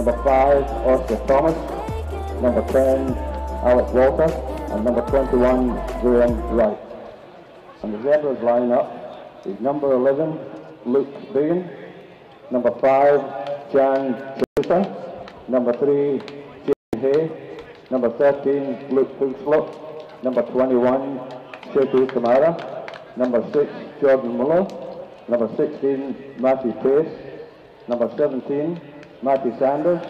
number 5, Oscar Thomas, number 10, Alex Walter, and number 21, Graham Wright. And the Zebras line up is number 11, Luke Bean, number 5, Jan Teresa, number 3, Jane Hay, number 13, Luke Hoogslop, number 21, Sheku Kamara, number 6, Jordan Muller, number 16, Matthew Pace, number 17, Matthew Sanders,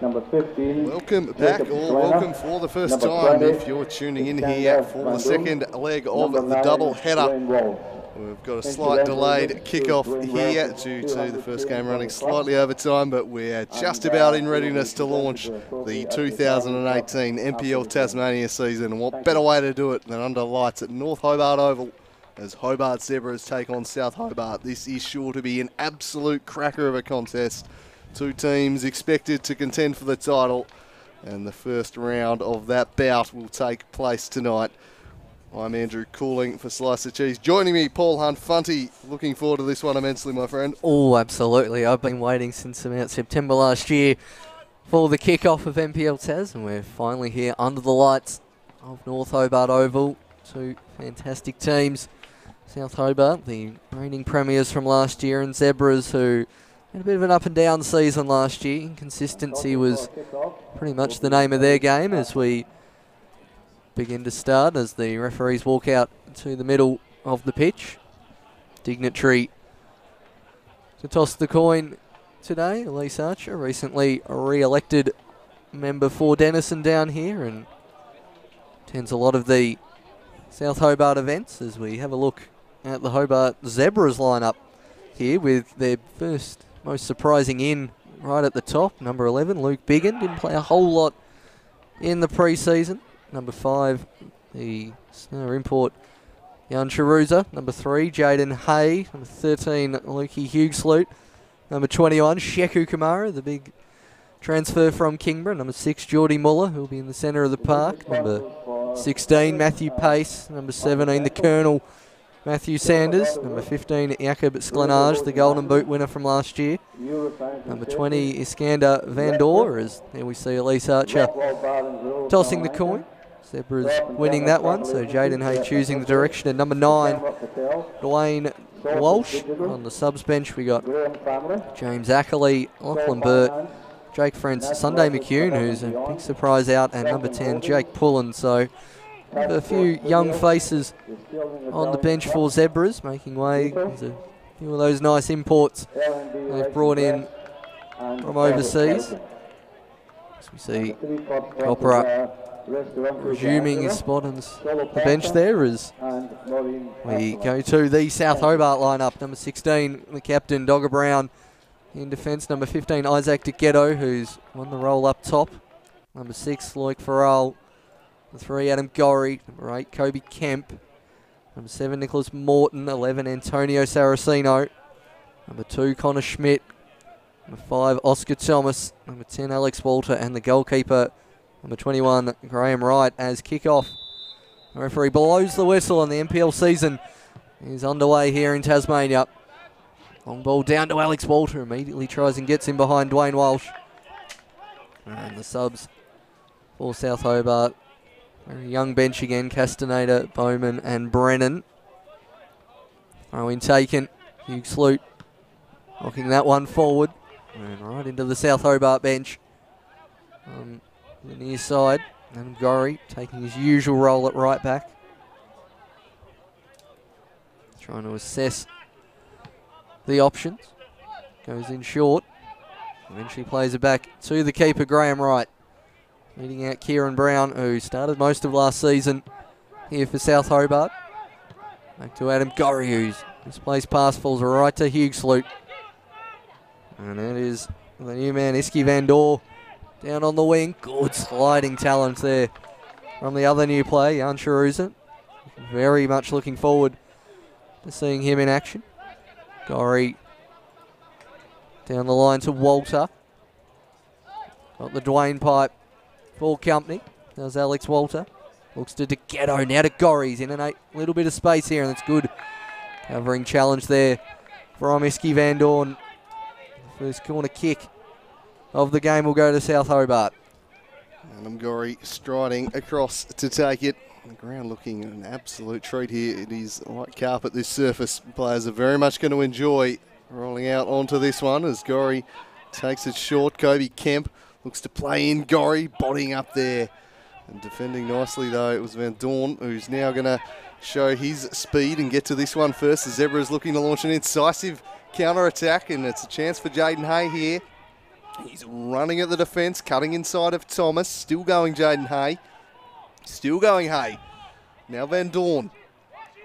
number 15. Welcome back, or welcome for the first time 20, if you're tuning in here for the second leg of the double header. We've got a slight delayed kickoff here due to the first game running slightly over time, but we're just about in readiness to launch the 2018 NPL Tasmania season. And what better way to do it than under lights at North Hobart Oval as Hobart Zebras take on South Hobart. This is sure to be an absolute cracker of a contest. Two teams expected to contend for the title, and the first round of that bout will take place tonight. I'm Andrew Cooling for Slice of Cheese. Joining me, Paul Hunt-Funty. Looking forward to this one immensely, my friend. Oh, absolutely. I've been waiting since about September last year for the kickoff of NPL TAS, and we're finally here under the lights of North Hobart Oval. Two fantastic teams. South Hobart, the reigning premiers from last year, and Zebras, who had a bit of an up and down season last year. Inconsistency was pretty much the name of their game as we begin to start, as the referees walk out to the middle of the pitch. Dignitary to toss the coin today. Elise Archer, recently a re-elected member for Denison down here, and attends a lot of the South Hobart events, as we have a look at the Hobart Zebras lineup here with their first most surprising in right at the top. Number 11, Luke Biggin, didn't play a whole lot in the pre-season. Number 5, the Snow import, Jan Charuza. Number 3, Jaden Hay. Number 13, Lukey Hughesloot. Number 21, Sheku Kamara, the big transfer from Kingborough. Number 6, Geordie Muller, who will be in the centre of the park. Number 16, Matthew Pace. Number 17, the Colonel, Matthew Sanders. Number 15, Jakob Sklenage, the Golden Boot winner from last year. Number 20, Iskander Van Dor, as there we see Elise Archer tossing the coin. Zebras winning that one, so Jaden Hay choosing the direction. And number 9, Dwayne Walsh. On the subs bench, we got James Ackerley, Lachlan Burt, Jake Friends, Sunday McCune, who's a big surprise out, and number 10, Jake Pullen. So a few young faces on the bench for Zebras, making way. There's a few of those nice imports they've brought in from overseas. As we see Opera resuming his spot on the bench there as we go to the South Hobart lineup. Number 16, the captain, Dogger Brown. In defence, number 15, Isaac DeGhetto, who's won the role up top. Number 6, Loic Farrell. Number 3, Adam Gorry. Number 8, Kobe Kemp. Number 7, Nicholas Morton. 11, Antonio Saraceno. Number 2, Connor Schmidt. Number 5, Oscar Thomas. Number 10, Alex Walter. And the goalkeeper, number 21, Graham Wright, as kick-off. The referee blows the whistle, and the NPL season is underway here in Tasmania. Long ball down to Alex Walter. Immediately tries and gets in behind Dwayne Walsh. And the subs for South Hobart. Very young bench again. Castaneda, Bowman and Brennan. Throw in taken. Hugh Sloot knocking that one forward. And right into the South Hobart bench. On the near side. Adam Gorry taking his usual role at right back. Trying to assess the options. Goes in short. Eventually plays it back to the keeper, Graham Wright. Leading out Kieran Brown, who started most of last season here for South Hobart. Back to Adam Gorry, whose misplaced pass falls right to Hughesloot. And that is the new man, Iski Van Dor, down on the wing. Good sliding talent there from the other new player, Jan Charuza. Very much looking forward to seeing him in action. Gorry down the line to Walter. Got the Dwayne pipe for company. There's Alex Walter. Looks to DeGhetto, now to Gorry. He's in a little bit of space here, and it's good. Covering challenge there from Iski Van Dorn. First corner kick of the game will go to South Hobart. And Ngori striding across to take it. The ground looking an absolute treat here. It is white carpet, this surface. Players are very much going to enjoy rolling out onto this one as Ngori takes it short. Kobe Kemp looks to play in. Ngori bodying up there. And defending nicely though, it was Van Dorn who's now going to show his speed and get to this one first. The Zebras looking to launch an incisive counter-attack, and it's a chance for Jaden Hay here. He's running at the defence, cutting inside of Thomas. Still going Jaden Hay. Still going Hay. Now Van Dorn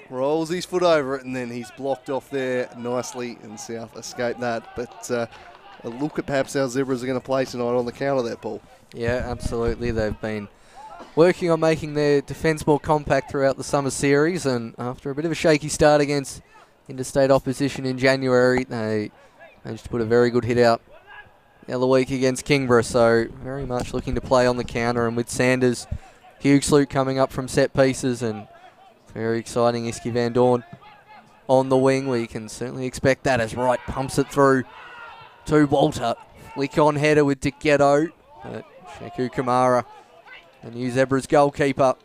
rolls his foot over it, and then he's blocked off there nicely, and South escaped that. But a look at perhaps how Zebras are going to play tonight on the counter there, Paul. Yeah, absolutely. They've been working on making their defence more compact throughout the summer series, and after a bit of a shaky start against interstate opposition in January, they managed to put a very good hit out the other week against Kingborough, so very much looking to play on the counter. And with Sanders, Hughes-Luke coming up from set pieces, and very exciting Iski Van Dorn on the wing, we can certainly expect that as Wright pumps it through to Walter. Flick on header with Dick Ghetto, but Sheku Kamara, the new Zebras goalkeeper,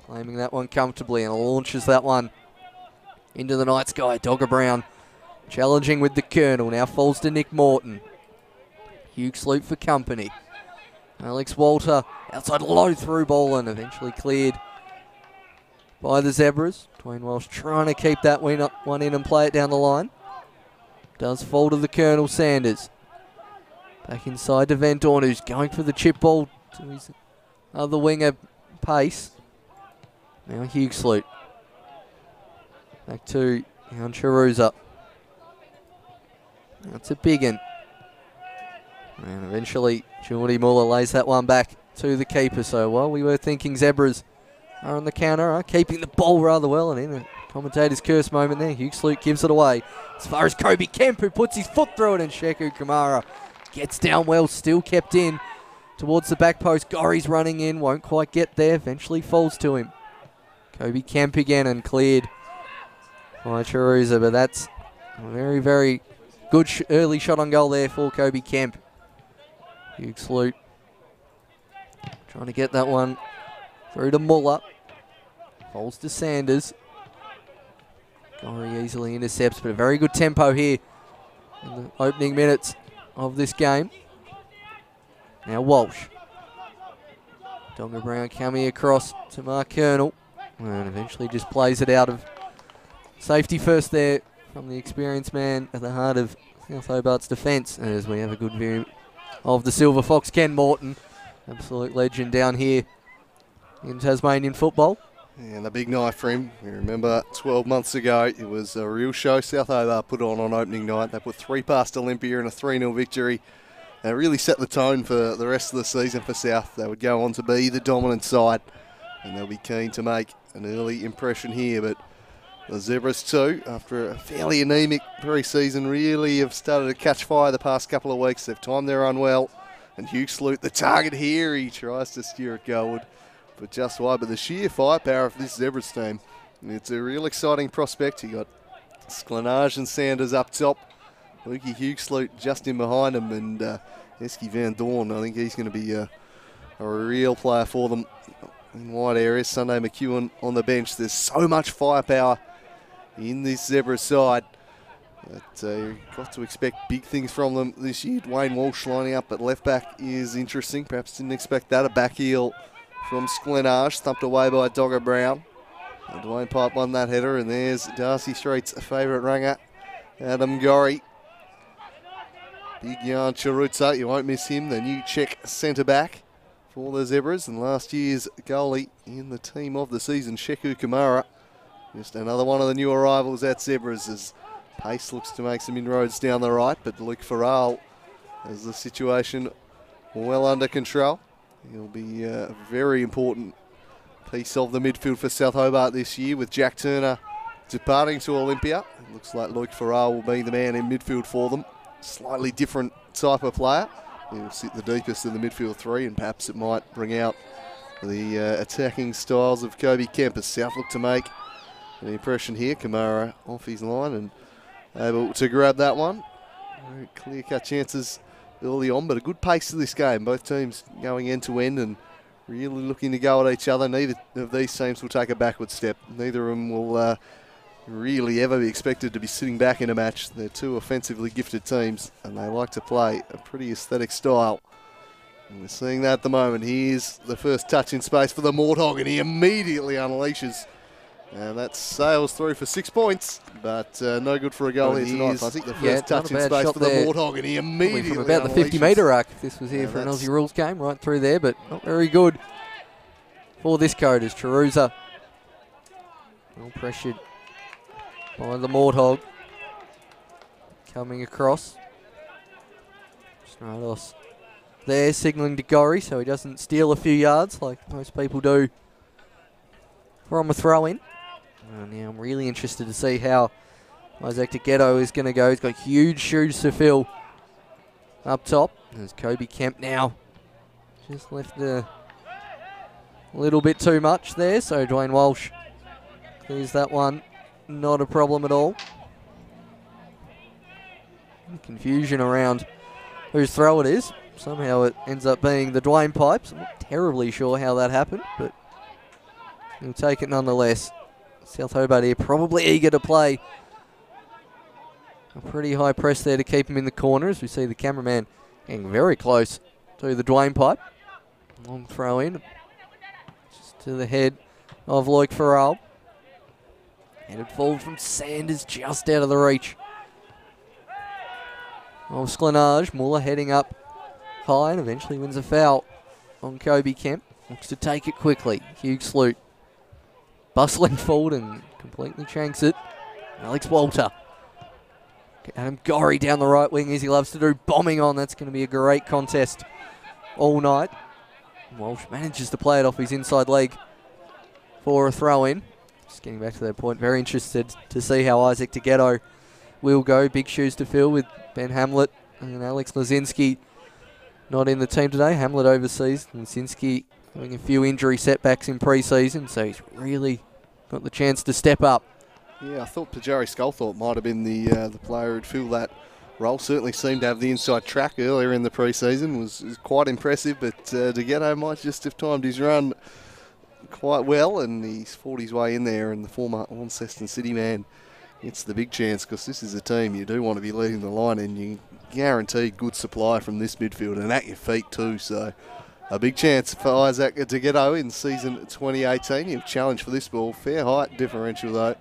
claiming that one comfortably and launches that one into the night sky. Dogger Brown challenging with the Colonel, now falls to Nick Morton. Hughes-Luke for company. Alex Walter outside low through ball and eventually cleared by the Zebras. Dwayne Walsh trying to keep that one in and play it down the line. Does fall to the Colonel Sanders. Back inside to Van Dorn, who's going for the chip ball to his other winger Pace. Now Hughes-Luke. Back to Jan Charuza. That's a big one. And eventually Geordie Muller lays that one back to the keeper. So while we were thinking Zebras are on the counter, are keeping the ball rather well, and in a commentator's curse moment there, Hughes-Luke gives it away. As far as Kobe Kemp, who puts his foot through it, and Sheku Kamara gets down well, still kept in towards the back post. Gori's running in, won't quite get there, eventually falls to him. Kobe Kemp again and cleared by Charuza, but that's a very, very good early shot on goal there for Kobe Kemp. Hughes-Luke trying to get that one through to Muller. Falls to Sanders. Gori easily intercepts, but a very good tempo here in the opening minutes of this game. Now Walsh. Dogger Brown coming across to Mark Colonel, and eventually just plays it out of safety first there from the experienced man at the heart of South Hobart's defence, as we have a good view of the Silver Fox, Ken Morton, absolute legend down here in Tasmanian football. And a big night for him. You remember 12 months ago, it was a real show South Hobart put on opening night. They put 3 past Olympia in a 3-0 victory. And it really set the tone for the rest of the season for South. They would go on to be the dominant side, and they'll be keen to make an early impression here. But the Zebras too, after a fairly anemic pre-season, really have started to catch fire the past couple of weeks. They've timed their run well. And Hughes-Luke, the target here, he tries to steer it goalward, but just wide. But the sheer firepower of this Zebras team, it's a real exciting prospect. You got Sklanage and Sanders up top. Lukey Hughes-Luke just in behind him, and Eski Van Dorn, I think he's going to be a real player for them in wide areas. Sunday McEwen on the bench. There's so much firepower in this Zebra side that you've got to expect big things from them this year. Dwayne Walsh lining up at left back is interesting. Perhaps didn't expect that. A back heel from Sklanage, thumped away by Dogger Brown. And Dwayne Pipe won that header, and there's Darcy Street's favourite runger, Adam Gori. Big Jan Charuza, you won't miss him, the new Czech centre-back for the Zebras, and last year's goalie in the team of the season, Sheku Kamara. Just another one of the new arrivals at Zebras as Pace looks to make some inroads down the right, but Luke Farrell has the situation well under control. He'll be a very important piece of the midfield for South Hobart this year, with Jack Turner departing to Olympia. It looks like Luke Farrell will be the man in midfield for them. Slightly different type of player. He'll sit the deepest in the midfield 3, and perhaps it might bring out the attacking styles of Kobe Kemp as South look to make an impression here. Kamara off his line and able to grab that one. Very clear-cut chances early on, but a good pace to this game. Both teams going end to end and really looking to go at each other. Neither of these teams will take a backward step. Neither of them will really ever be expected to be sitting back in a match. They're two offensively gifted teams, and they like to play a pretty aesthetic style. And we're seeing that at the moment. Here's the first touch in space for the Morthog, and he immediately unleashes. And that sails through for 6 points, but no good for a goal here tonight. I think the first touch in space for the Morthog, and he immediately from about the 50-metre arc, if this was here for an Aussie rules game, right through there, but not very good for this code as Chiruza. Well pressured by the Morthog. Coming across. Stratos there signalling to Gorry so he doesn't steal a few yards like most people do from a throw-in. Now I'm really interested to see how Isaac DeGhetto is going to go. He's got huge shoes to fill up top. There's Kobe Kemp now. Just left a little bit too much there, so Dwayne Walsh clears that one. Not a problem at all. Confusion around whose throw it is. Somehow it ends up being the Dwayne Pipes. I'm not terribly sure how that happened, but he'll take it nonetheless. South Hobart here probably eager to play a pretty high press there to keep him in the corner as we see the cameraman getting very close to the Dwayne Pipe. Long throw in just to the head of Loic Farrell. Headed forward from Sanders just out of the reach of Sklenage. Muller heading up high and eventually wins a foul on Kobe Kemp. Looks to take it quickly. Hugh Sloot bustling forward and completely shanks it. Alex Walter. Adam Gorry down the right wing as he loves to do. Bombing on. That's going to be a great contest all night. Walsh manages to play it off his inside leg for a throw-in. Just getting back to that point. Very interested to see how Isaac DeGhetto will go. Big shoes to fill with Ben Hamlet and Alex Lazinski not in the team today. Hamlet overseas. Lazinski having a few injury setbacks in pre-season, so he's really got the chance to step up. Yeah, I thought Pajari Sculthorpe might have been the player who'd fill that role. Certainly seemed to have the inside track earlier in the pre-season. Was quite impressive, but DeGhetto might just have timed his run quite well, and he's fought his way in there, and the former Launceston City man gets the big chance, because this is a team you do want to be leading the line, and you guarantee good supply from this midfield and at your feet too. So a big chance for Isaac DeGhetto in season 2018. He'll challenge for this ball. Fair height differential though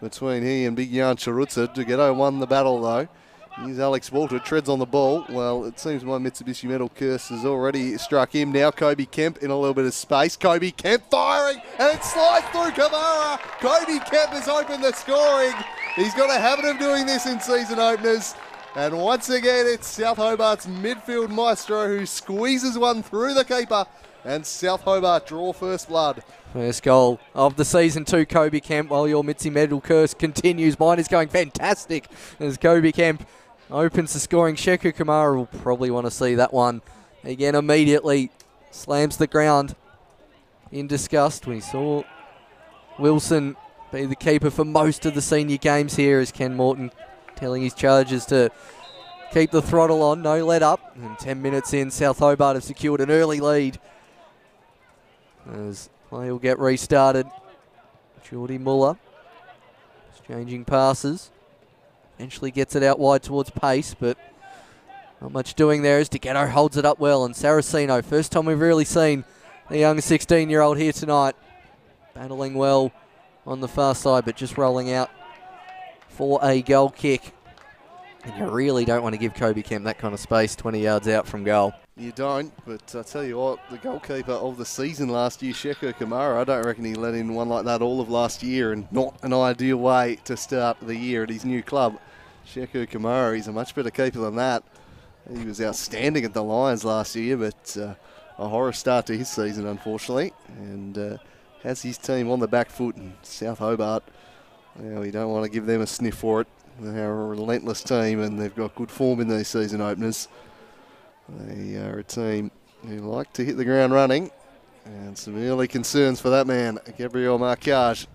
between he and Big Jan Charutza. DeGhetto won the battle though. Here's Alex Walter, treads on the ball. Well, it seems my Mitsubishi Metal curse has already struck him. Now Kobe Kemp in a little bit of space. Kobe Kemp firing, and it slides through Kamara. Kobe Kemp has opened the scoring. He's got a habit of doing this in season openers. And once again, it's South Hobart's midfield maestro who squeezes one through the keeper, and South Hobart draw first blood. First goal of the season to Kobe Kemp, while your Mitzi Medal curse continues. Mine is going fantastic as Kobe Kemp opens the scoring. Sheku Kamara will probably want to see that one again immediately. Slams the ground in disgust. We saw Wilson be the keeper for most of the senior games here, as Ken Morton telling his charges to keep the throttle on, no let up. And 10 minutes in, South Hobart have secured an early lead as play will get restarted. Geordie Muller exchanging passes. Eventually gets it out wide towards Pace, but not much doing there as DeGhetto holds it up well. And Saraceno, first time we've really seen the young 16-year-old here tonight, battling well on the far side, but just rolling out for a goal kick. And you really don't want to give Kobe Kemp that kind of space 20 yards out from goal. You don't, but I tell you what, the goalkeeper of the season last year, Sheku Kamara, I don't reckon he let in one like that all of last year, and not an ideal way to start the year at his new club. Sheku Kamara, he's a much better keeper than that. He was outstanding at the Lions last year, but a horror start to his season, unfortunately, and has his team on the back foot. And South Hobart, well, you don't want to give them a sniff for it. They're a relentless team, and they've got good form in these season openers. They are a team who like to hit the ground running, and some early concerns for that man, Gabriel Marcage,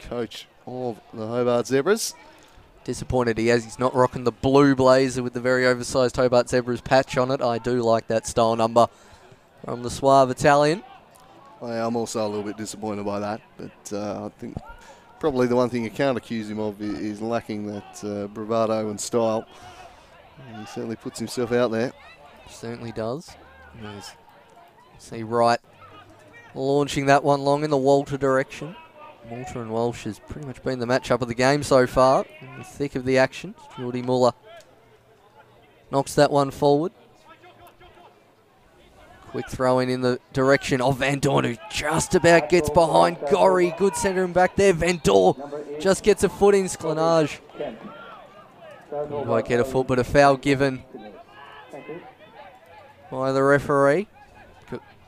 coach of the Hobart Zebras. disappointed he's not rocking the blue blazer with the very oversized Hobart Zebras patch on it. I do like that style number from the Suave Italian. I'm also a little bit disappointed by that, but I think probably the one thing you can't accuse him of is lacking that bravado and style. He certainly puts himself out there. Certainly does. See Wright launching that one long in the Walter direction. Walter and Walsh has pretty much been the matchup of the game so far. In the thick of the action, Geordie Muller knocks that one forward. Quick throw in the direction of Van Dorn, who just about gets behind Gorry. Good centering back there. Van Dorn just gets a foot in. Sklenage won't get a foot, but a foul given by the referee.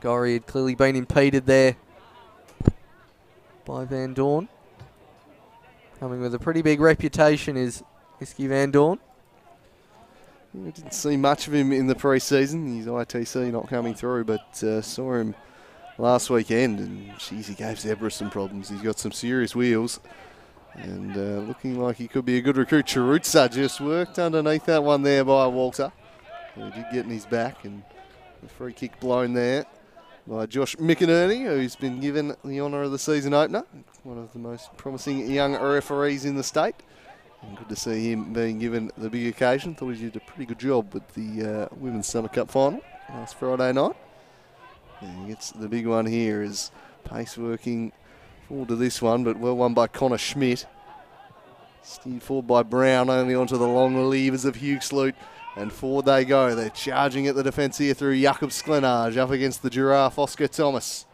Gorry had clearly been impeded there by Van Dorn. Coming with a pretty big reputation is Iski Van Dorn. We didn't see much of him in the pre-season. His ITC not coming through, but saw him last weekend, and geez, he gave Zebra some problems. He's got some serious wheels, and looking like he could be a good recruit. Chirutza just worked underneath that one there by Walter. He did get in his back, and the free kick blown there by Josh McInerney, who's been given the honour of the season opener. One of the most promising young referees in the state. And good to see him being given the big occasion. Thought he did a pretty good job with the Women's Summer Cup final last Friday night. And he gets the big one here as pace working forward to this one, but well won by Connor Schmidt. Steered forward by Brown, only onto the long levers of Hughesloot. And forward they go. They're charging at the defence here through Jakob Sklenage up against the giraffe Oscar Thomas.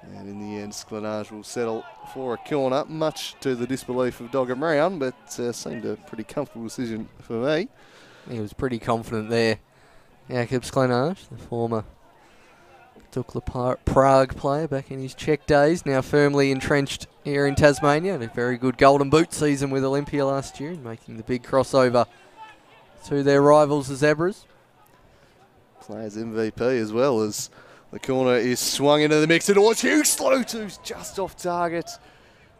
And in the end, Sklenage will settle for a corner, much to the disbelief of Dogger Brown, but seemed a pretty comfortable decision for me. He was pretty confident there. Jakob Sklenage, the former Dukla Prague player back in his Czech days, now firmly entrenched here in Tasmania. And a very good golden boot season with Olympia last year, making the big crossover to their rivals, the Zebras. Players MVP as well, as the corner is swung into the mix towards Hughesloot, who's just off target.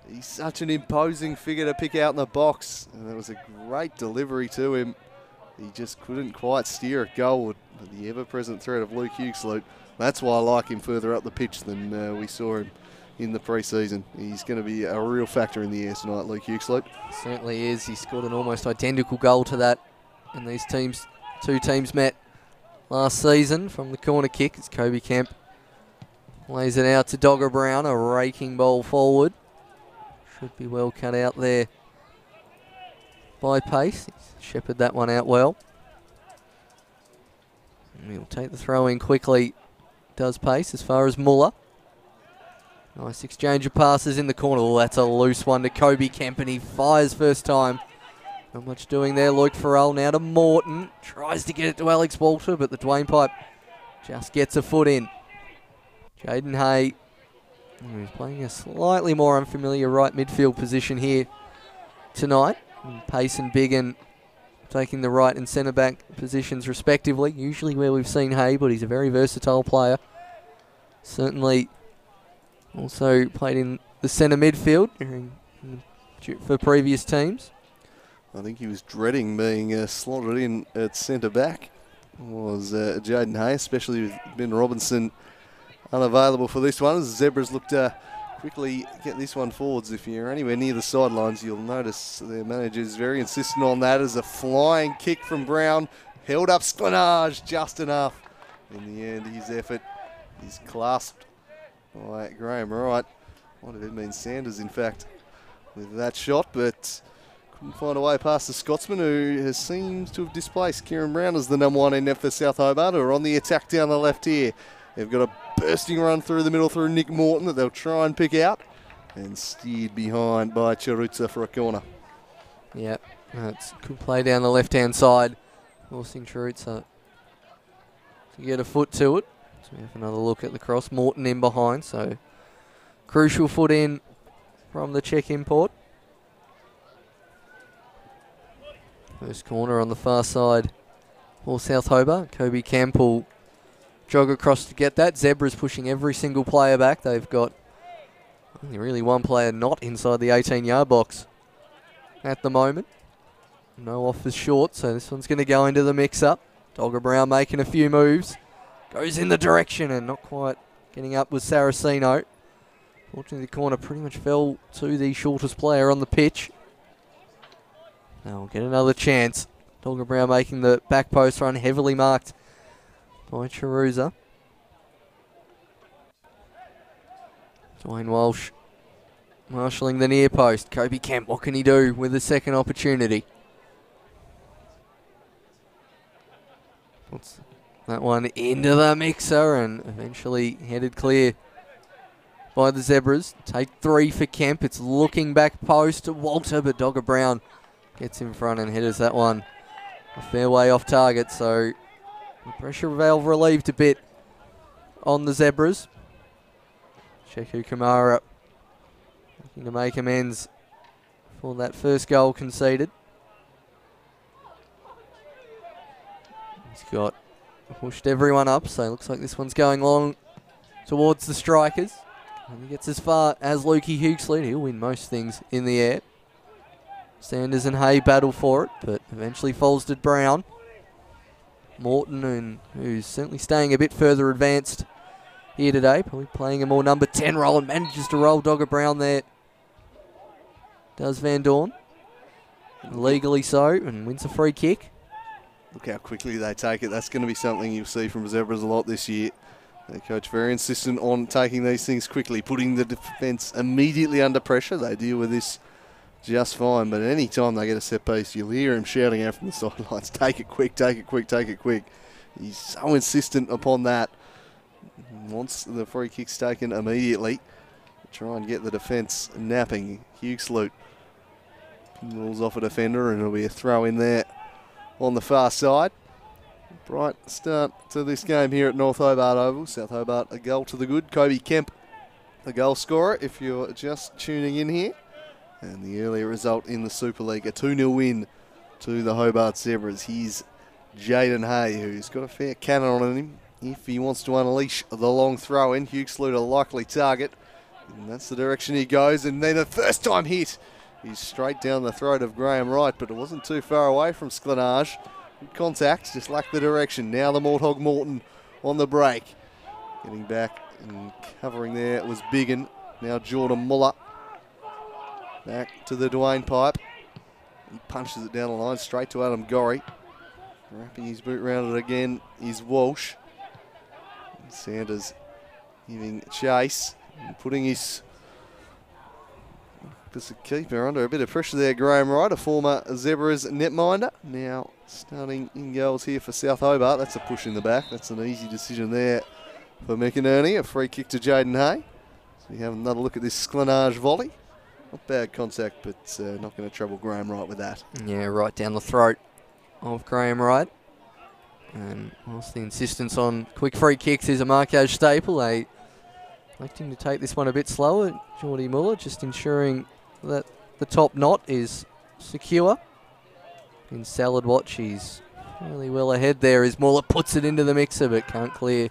He's such an imposing figure to pick out in the box, and there was a great delivery to him. He just couldn't quite steer it goalward, but the ever-present threat of Luke Hughesloot. That's why I like him further up the pitch than we saw him in the pre-season. He's going to be a real factor in the air tonight, Luke Hughesloot. Certainly is. He scored an almost identical goal to that. And these two teams met last season from the corner kick as Kobe Kemp lays it out to Dogger Brown, a raking ball forward. Should be well cut out there by Pace. He's shepherded that one out well. And he'll take the throw in quickly, does Pace, as far as Muller. Nice exchange of passes in the corner. Oh, that's a loose one to Kobe Kemp, and he fires first time. Not much doing there. Luke Farrell now to Morton. Tries to get it to Alex Walter, but the Dwayne Pipe just gets a foot in. Jaden Hay, he's playing a slightly more unfamiliar right midfield position here tonight. And Pace and Biggin taking the right and centre back positions respectively. Usually where we've seen Hay, but he's a very versatile player. Certainly also played in the centre midfield for previous teams. I think he was dreading being slotted in at centre back, was Jaden Hay, especially with Ben Robinson unavailable for this one. As the Zebras look to quickly get this one forwards. If you're anywhere near the sidelines, you'll notice their manager is very insistent on that, as a flying kick from Brown held up Sklenage just enough. In the end, his effort is clasped by Graham Wright. Might have been Sanders, in fact, with that shot, but couldn't find a way past the Scotsman, who seems to have displaced Kieran Brown as the number one in net for South Hobart, who are on the attack down the left here. They've got a bursting run through the middle through Nick Morton that they'll try and pick out, and steered behind by Chirutza for a corner. Yep, that's a good play down the left-hand side, forcing Chirutza to get a foot to it. So we have another look at the cross. Morton in behind, so crucial foot in from the Czech import. First corner on the far side for South Hobart. Kobe Kemp will jog across to get that. Zebras pushing every single player back. They've got only really one player not inside the 18-yard box at the moment. no offers short, so this one's going to go into the mix-up. Dogger Brown making a few moves. Goes in the direction and not quite getting up with Saraceno. Fortunately, the corner pretty much fell to the shortest player on the pitch. Now we'll get another chance. Dogger Brown making the back post run, heavily marked by Chiruza. Dwayne Walsh marshalling the near post. Kobe Kemp, what can he do with the second opportunity? Puts that one into the mixer and eventually headed clear by the Zebras. Take 3 for Kemp. It's looking back post to Walter, but Dogger Brown gets in front and headers that one a fair way off target. So the pressure valve relieved a bit on the Zebras. Sheku Kamara looking to make amends for that first goal conceded. He's got pushed everyone up, so it looks like this one's going long towards the strikers. And he gets as far as Lukey Huxley. He'll win most things in the air. Sanders and Hay battle for it, but eventually falls to Brown. Morton, who's certainly staying a bit further advanced here today, probably playing a more number 10 role, and manages to roll Dogger Brown there. Does Van Dorn. Legally so, and wins a free kick. Look how quickly they take it. That's going to be something you'll see from Zebras a lot this year. The coach very insistent on taking these things quickly, putting the defence immediately under pressure. They deal with this just fine, but any time they get a set piece, you'll hear him shouting out from the sidelines, take it quick, take it quick, take it quick. He's so insistent upon that. Wants the free kicks taken immediately. Try and get the defence napping. Huxley rolls off a defender and it'll be a throw in there on the far side. Bright start to this game here at North Hobart Oval. South Hobart a goal to the good. Kobe Kemp the goal scorer if you're just tuning in here. And the earlier result in the Super League, a 2-0 win to the Hobart Zebras. Here's Jaden Hay, who's got a fair cannon on him if he wants to unleash the long throw in. Huxley a likely target. And that's the direction he goes. And then the first time hit, he's straight down the throat of Graham Wright, but it wasn't too far away from Sklanage. Good contact, just lacked the direction. Now the Morthog Morton on the break. Getting back and covering there was Biggin. Now Jordan Muller. Back to the Dwayne pipe. He punches it down the line straight to Adam Gorry. Wrapping his boot round it again is Walsh. And Sanders giving chase and putting his keeper under a bit of pressure there. Graham Wright, a former Zebras netminder. Now starting in goals here for South Hobart. That's a push in the back. That's an easy decision there for McInerney. A free kick to Jaden Hay. So we have another look at this Sklanage volley. Not bad contact, but not going to trouble Graham Wright with that. Yeah, right down the throat of Graham Wright. And whilst the insistence on quick free kicks is a Marquez staple, they electing to take this one a bit slower. Geordie Muller just ensuring that the top knot is secure. In Salad Watch, he's really well ahead there as Muller puts it into the mixer, but can't clear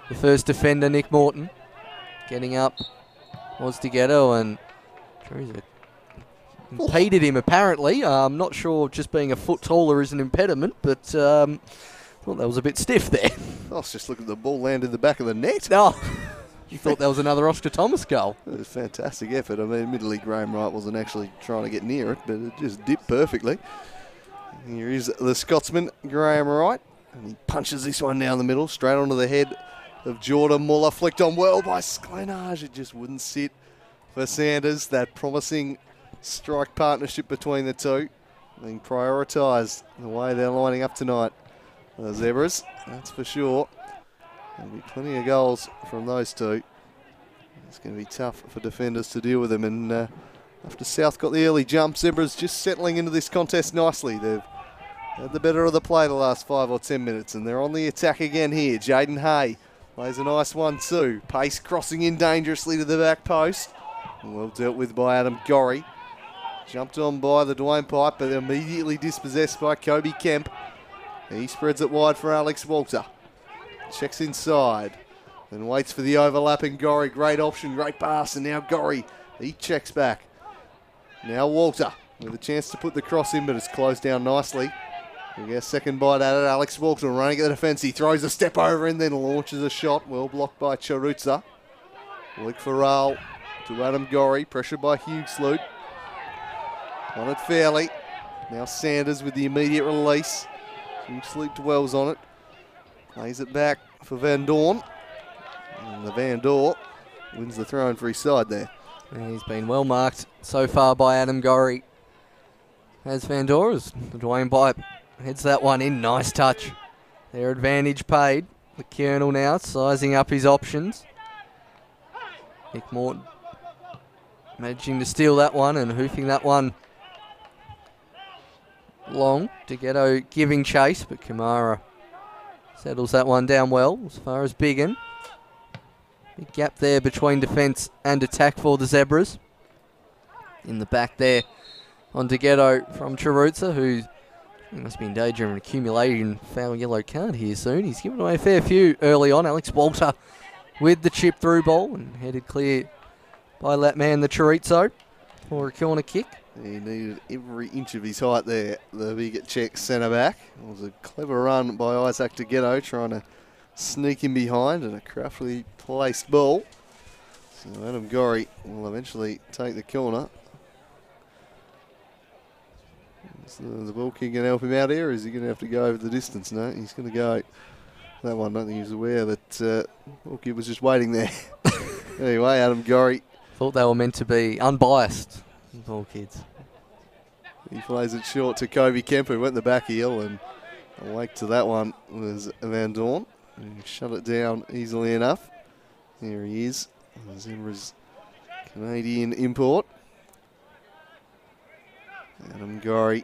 the first defender, Nick Morton. Getting up was Dighetto, and Chiruza impeded him apparently. I'm not sure just being a foot taller is an impediment, but thought that was a bit stiff there. I was just looking at the ball land in the back of the net. No, you thought that was another Oscar Thomas goal. It was a fantastic effort. I mean, admittedly, Graham Wright wasn't actually trying to get near it, but it just dipped perfectly. Here is the Scotsman, Graham Wright, and he punches this one down the middle, straight onto the head of Jordan Muller, flicked on well by Sklanage. It just wouldn't sit for Sanders. That promising strike partnership between the two being prioritised the way they're lining up tonight. The Zebras, that's for sure. There'll be plenty of goals from those two. It's going to be tough for defenders to deal with them. And after South got the early jump, Zebras just settling into this contest nicely. They've had the better of the play the last 5 or 10 minutes, and they're on the attack again here. Jaden Hay plays a nice 1-2. Pace crossing in dangerously to the back post. Well dealt with by Adam Gorry. Jumped on by the Dwayne pipe, but immediately dispossessed by Kobe Kemp. He spreads it wide for Alex Walter. Checks inside. Then waits for the overlapping Gorry. Great option, great pass, and now Gorry, he checks back. Now Walter with a chance to put the cross in, but it's closed down nicely. We get a second bite at it. Alex Walton running at the defence. He throws a step over and then launches a shot. Well blocked by Charutza. Luke Farrell to Adam Gorry. Pressured by Hugh Sloot. On it fairly. Now Sanders with the immediate release. Hugh Sloot dwells on it. Plays it back for Van Dorn. And the Van Dorn wins the throw-in for his side there. And he's been well marked so far by Adam Gorry. As Van Dor's the Dwayne Pipe heads that one in. Nice touch. Their advantage paid. The Colonel now sizing up his options. Nick Morton managing to steal that one and hoofing that one long. Degetto giving chase, but Kamara settles that one down well as far as Biggin. Big gap there between defence and attack for the Zebras. In the back there on Degetto from Charutza, who must be in danger of an accumulating foul yellow card here soon. He's given away a fair few early on. Alex Walter with the chip through ball and headed clear by that man, the Chorizo, for a corner kick. He needed every inch of his height there, the big Czech centre back. It was a clever run by Isaac Degetto, trying to sneak in behind, and a craftily placed ball. So Adam Gorry will eventually take the corner. Is the ball king going to help him out here, or is he going to have to go over the distance? No, he's going to go that one. I don't think he was aware that ball kid was just waiting there. Anyway, Adam Gorry. Thought they were meant to be unbiased, ball kids. He plays it short to Kobe Kemp, who went the back heel, and awake to that one was Van Dorn. He shut it down easily enough. There he is, Zebra's Canadian import. Adam Gorry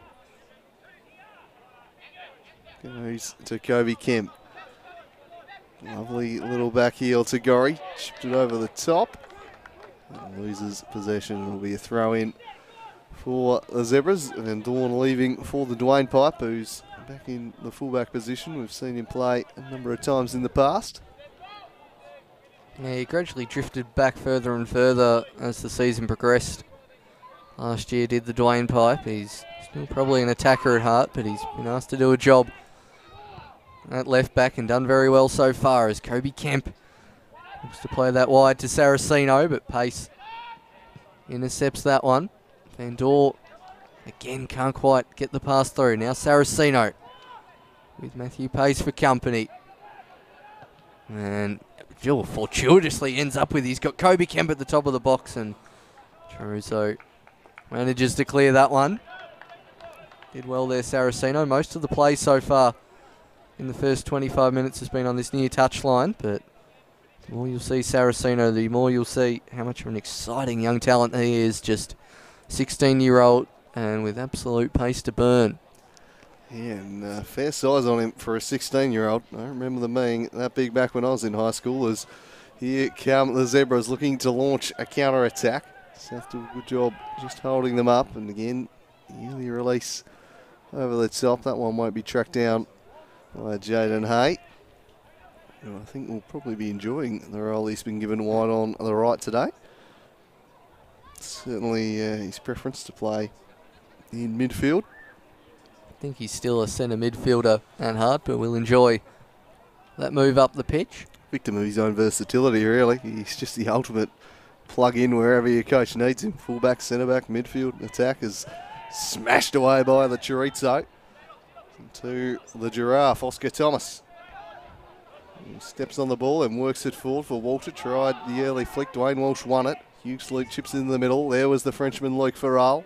goes to Kobe Kemp. Lovely little back heel to Gorry. Chipped it over the top. And loses possession. It'll be a throw in for the Zebras. Van Dorn leaving for the Dwayne Pipe, who's back in the fullback position. We've seen him play a number of times in the past. Yeah, he gradually drifted back further and further as the season progressed. Last year did the Dwayne Pipe. He's still probably an attacker at heart, but he's been asked to do a job at left back and done very well so far as Kobe Kemp looks to play that wide to Saraceno, but Pace intercepts that one. Van Dorn again can't quite get the pass through. Now Saraceno with Matthew Pace for company. And Jill fortuitously ends up with, he's got Kobe Kemp at the top of the box, and Charuso manages to clear that one. Did well there, Saraceno. Most of the play so far in the first 25 minutes has been on this near touchline, but the more you'll see Saraceno, the more you'll see how much of an exciting young talent he is. Just 16-year-old and with absolute pace to burn. Yeah, and fair size on him for a 16-year-old. I remember them being that big back when I was in high school. As here come the Zebras looking to launch a counter-attack. South do a good job just holding them up, and again, early release over the top. That one won't be tracked down by Jaden Hay, who I think will probably be enjoying the role he's been given wide on the right today. Certainly his preference to play in midfield. I think he's still a centre midfielder at heart, but will enjoy that move up the pitch. Victim of his own versatility, really. He's just the ultimate plug in wherever your coach needs him. Fullback, centre back, midfield, attack is smashed away by the Chorizo. To the Giraffe, Oscar Thomas. He steps on the ball and works it forward for Walter. Tried the early flick. Dwayne Walsh won it. Hughes Luke chips in the middle. There was the Frenchman, Luke Farrell.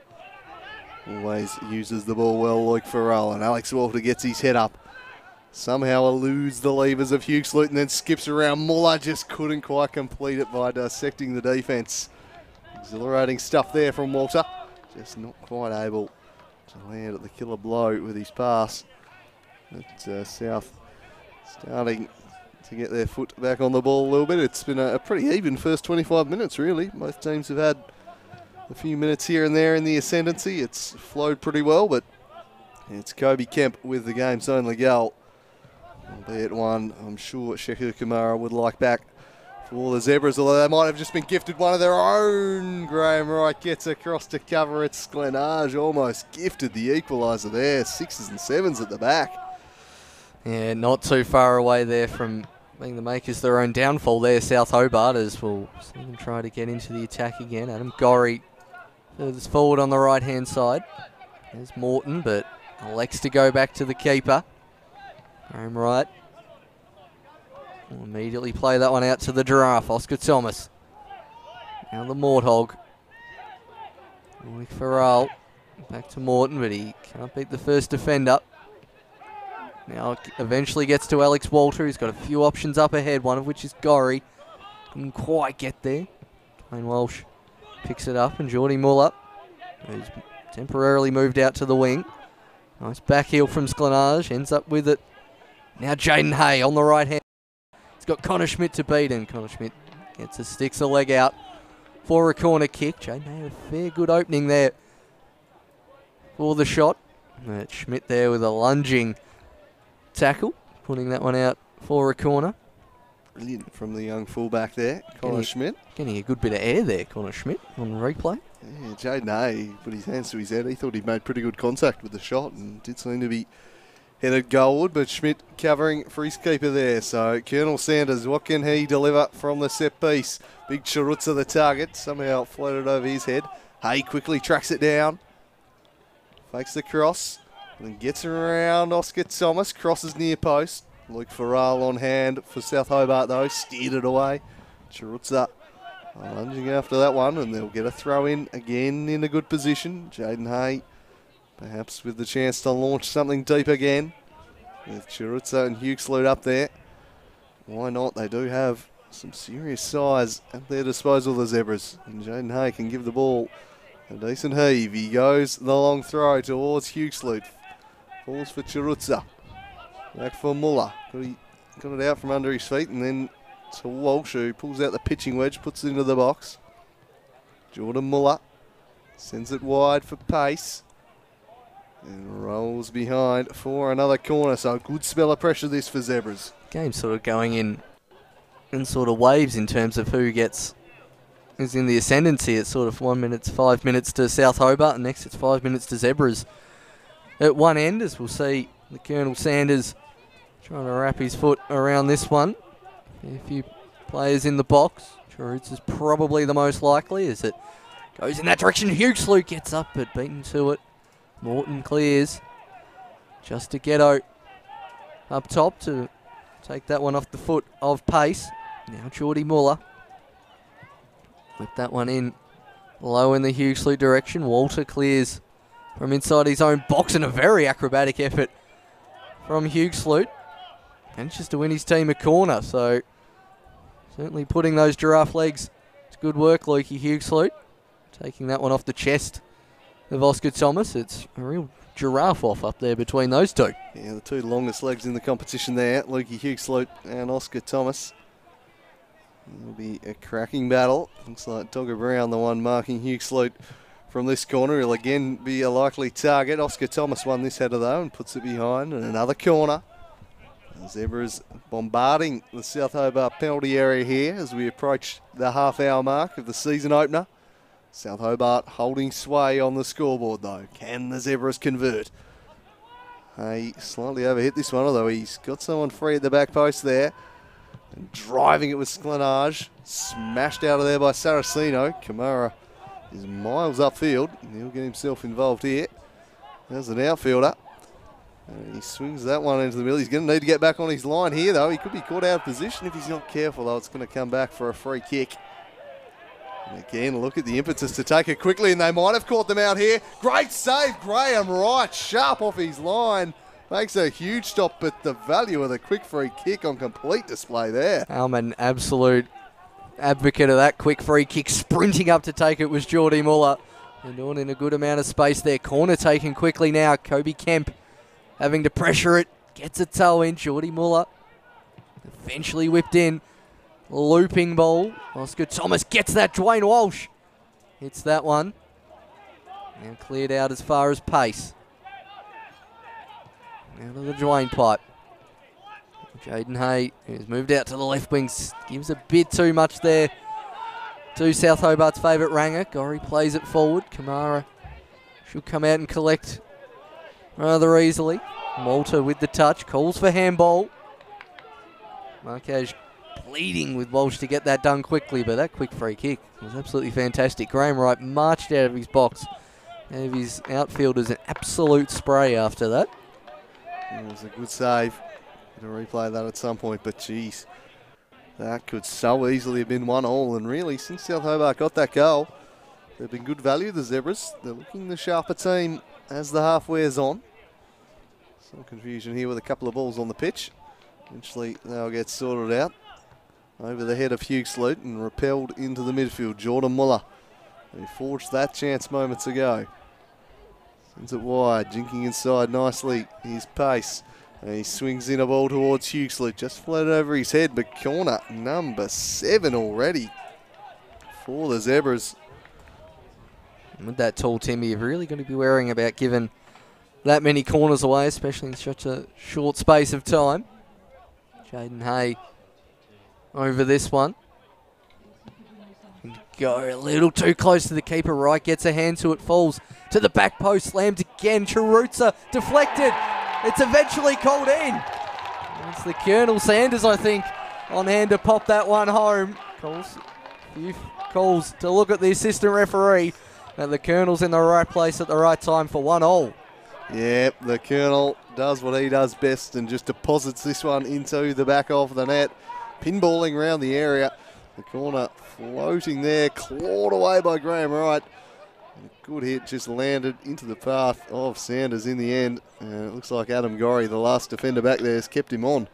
Always uses the ball well, Luke Farrell. And Alex Walter gets his head up. Somehow eludes the levers of Hughes Luke and then skips around. Muller just couldn't quite complete it by dissecting the defence. Exhilarating stuff there from Walter. Just not quite able to land at the killer blow with his pass. But South starting to get their foot back on the ball a little bit. It's been a pretty even first 25 minutes, really. Both teams have had a few minutes here and there in the ascendancy. It's flowed pretty well, but it's Kobe Kemp with the game's only goal. Albeit one I'm sure Sheku Kamara would like back for the Zebras, although they might have just been gifted one of their own. Graham Wright gets across to cover it. Sklenage almost gifted the equaliser there. 6s and 7s at the back. Yeah, not too far away there from being the makers their own downfall there. South Hobart as we'll see them try to get into the attack again. Adam Gorry furthest forward on the right-hand side. There's Morton, but elects to go back to the keeper. Graham Wright will immediately play that one out to the Giraffe, Oscar Thomas. Now the Morthog. With Farrell. Back to Morton, but he can't beat the first defender. Now eventually gets to Alex Walter. He's got a few options up ahead, one of which is Gorry. Couldn't quite get there. Dwayne Walsh picks it up, and Geordie Muller, who's temporarily moved out to the wing. Nice back heel from Sklenage, ends up with it. Now Jaden Hay on the right hand. He's got Connor Schmidt to beat, and Connor Schmidt sticks a leg out for a corner kick. Jaden Hay, a fair good opening there for the shot. But Schmidt there with a lunging tackle, putting that one out for a corner. Brilliant from the young fullback there, Connor Schmidt. Getting a good bit of air there, Connor Schmidt, on the replay. Yeah, Jaden Hay put his hands to his head. He thought he'd made pretty good contact with the shot and did seem to be headed goalward, but Schmidt covering for his keeper there. So Colonel Sanders, what can he deliver from the set piece? Big Chirutza the target, somehow floated over his head. Hay quickly tracks it down, fakes the cross, and then gets around Oscar Thomas, crosses near post. Luke Farrell on hand for South Hobart though, steered it away. Chirutza lunging after that one, and they'll get a throw in again in a good position. Jaden Hay perhaps with the chance to launch something deep again with Chirutza and Huxley up there. Why not? They do have some serious size at their disposal, the Zebras, and Jaden Hay can give the ball a decent heave. He goes the long throw towards Huxley. Falls for Chirutza. Back for Muller. Got it out from under his feet, and then to Walsh, who pulls out the pitching wedge, puts it into the box. Jordan Muller sends it wide for pace and rolls behind for another corner. So a good spell of pressure this for Zebras. Game sort of going in sort of waves in terms of who is in the ascendancy. It's sort of 1 minute, 5 minutes to South Hobart, and next it's 5 minutes to Zebras. At one end, as we'll see, the Colonel Sanders trying to wrap his foot around this one. A few players in the box. Chirutza is probably the most likely as it goes in that direction. Huxley gets up but beaten to it. Morton clears. Just to Ghetto up top to take that one off the foot of pace. Now Geordie Muller. Whip that one in low in the Huxley direction. Walter clears from inside his own box, and a very acrobatic effort from Huxley. Manages to win his team a corner, so certainly putting those giraffe legs to good work, Lukey Huxley. Taking that one off the chest of Oscar Thomas. It's a real giraffe off up there between those two. Yeah, the two longest legs in the competition there, Lukey Huxley and Oscar Thomas. It'll be a cracking battle. Looks like Dogger Brown, the one marking Huxley from this corner. He'll again be a likely target. Oscar Thomas won this header though and puts it behind, and another corner. The Zebras bombarding the South Hobart penalty area here as we approach the half-hour mark of the season opener. South Hobart holding sway on the scoreboard though. Can the Zebras convert? He slightly overhit this one, although he's got someone free at the back post there. And driving it with Sklenage. Smashed out of there by Saraceno. Kamara is miles upfield, and he'll get himself involved here. There's an outfielder. And he swings that one into the middle. He's going to need to get back on his line here, though. He could be caught out of position if he's not careful, though. It's going to come back for a free kick. And again, look at the impetus to take it quickly, and they might have caught them out here. Great save, Graham Wright, sharp off his line. Makes a huge stop, but the value of the quick free kick on complete display there. Alman, absolute advocate of that quick free kick. Sprinting up to take it was Geordie Muller. And doing in a good amount of space there. Corner taken quickly now. Kobe Kemp having to pressure it. Gets a toe in. Geordie Muller eventually whipped in. Looping ball. Oscar Thomas gets that. Dwayne Walsh hits that one. Now cleared out as far as pace. Out of the Dwayne pipe. Jaden Hay, who's moved out to the left wing, gives a bit too much there to South Hobart's favourite Ranger. Gorry plays it forward. Kamara should come out and collect rather easily. Malta with the touch, calls for handball. Marquez pleading with Walsh to get that done quickly, but that quick free kick was absolutely fantastic. Graham Wright marched out of his box, gave his outfielders an absolute spray after that. It was a good save. Going to replay that at some point, but geez, that could so easily have been 1-1. And really, since South Hobart got that goal, they've been good value, the Zebras. They're looking the sharper team as the half wears on. Some confusion here with a couple of balls on the pitch. Eventually, they'll get sorted out. Over the head of Hughes-Lute and repelled into the midfield. Jordan Muller, who forged that chance moments ago. Sends it wide, jinking inside nicely. His pace. And he swings in a ball towards Hughes-Lute. Just floated over his head, but corner number 7 already for the Zebras. And with that tall Timmy, you've really got to be worrying about giving that many corners away, especially in such a short space of time. Jaden Hay over this one. Go a little too close to the keeper. Wright gets a hand to it, falls to the back post, slammed again. Chirutza deflected. It's eventually called in. It's the Colonel Sanders, I think, on hand to pop that one home. Calls, a few calls to look at the assistant referee. And the Colonel's in the right place at the right time for 1-1. Yep, the Colonel does what he does best and just deposits this one into the back of the net. Pinballing around the area. The corner floating there, clawed away by Graham Wright. A good hit, just landed into the path of Sanders in the end. And it looks like Adam Gorry, the last defender back there, has kept him on.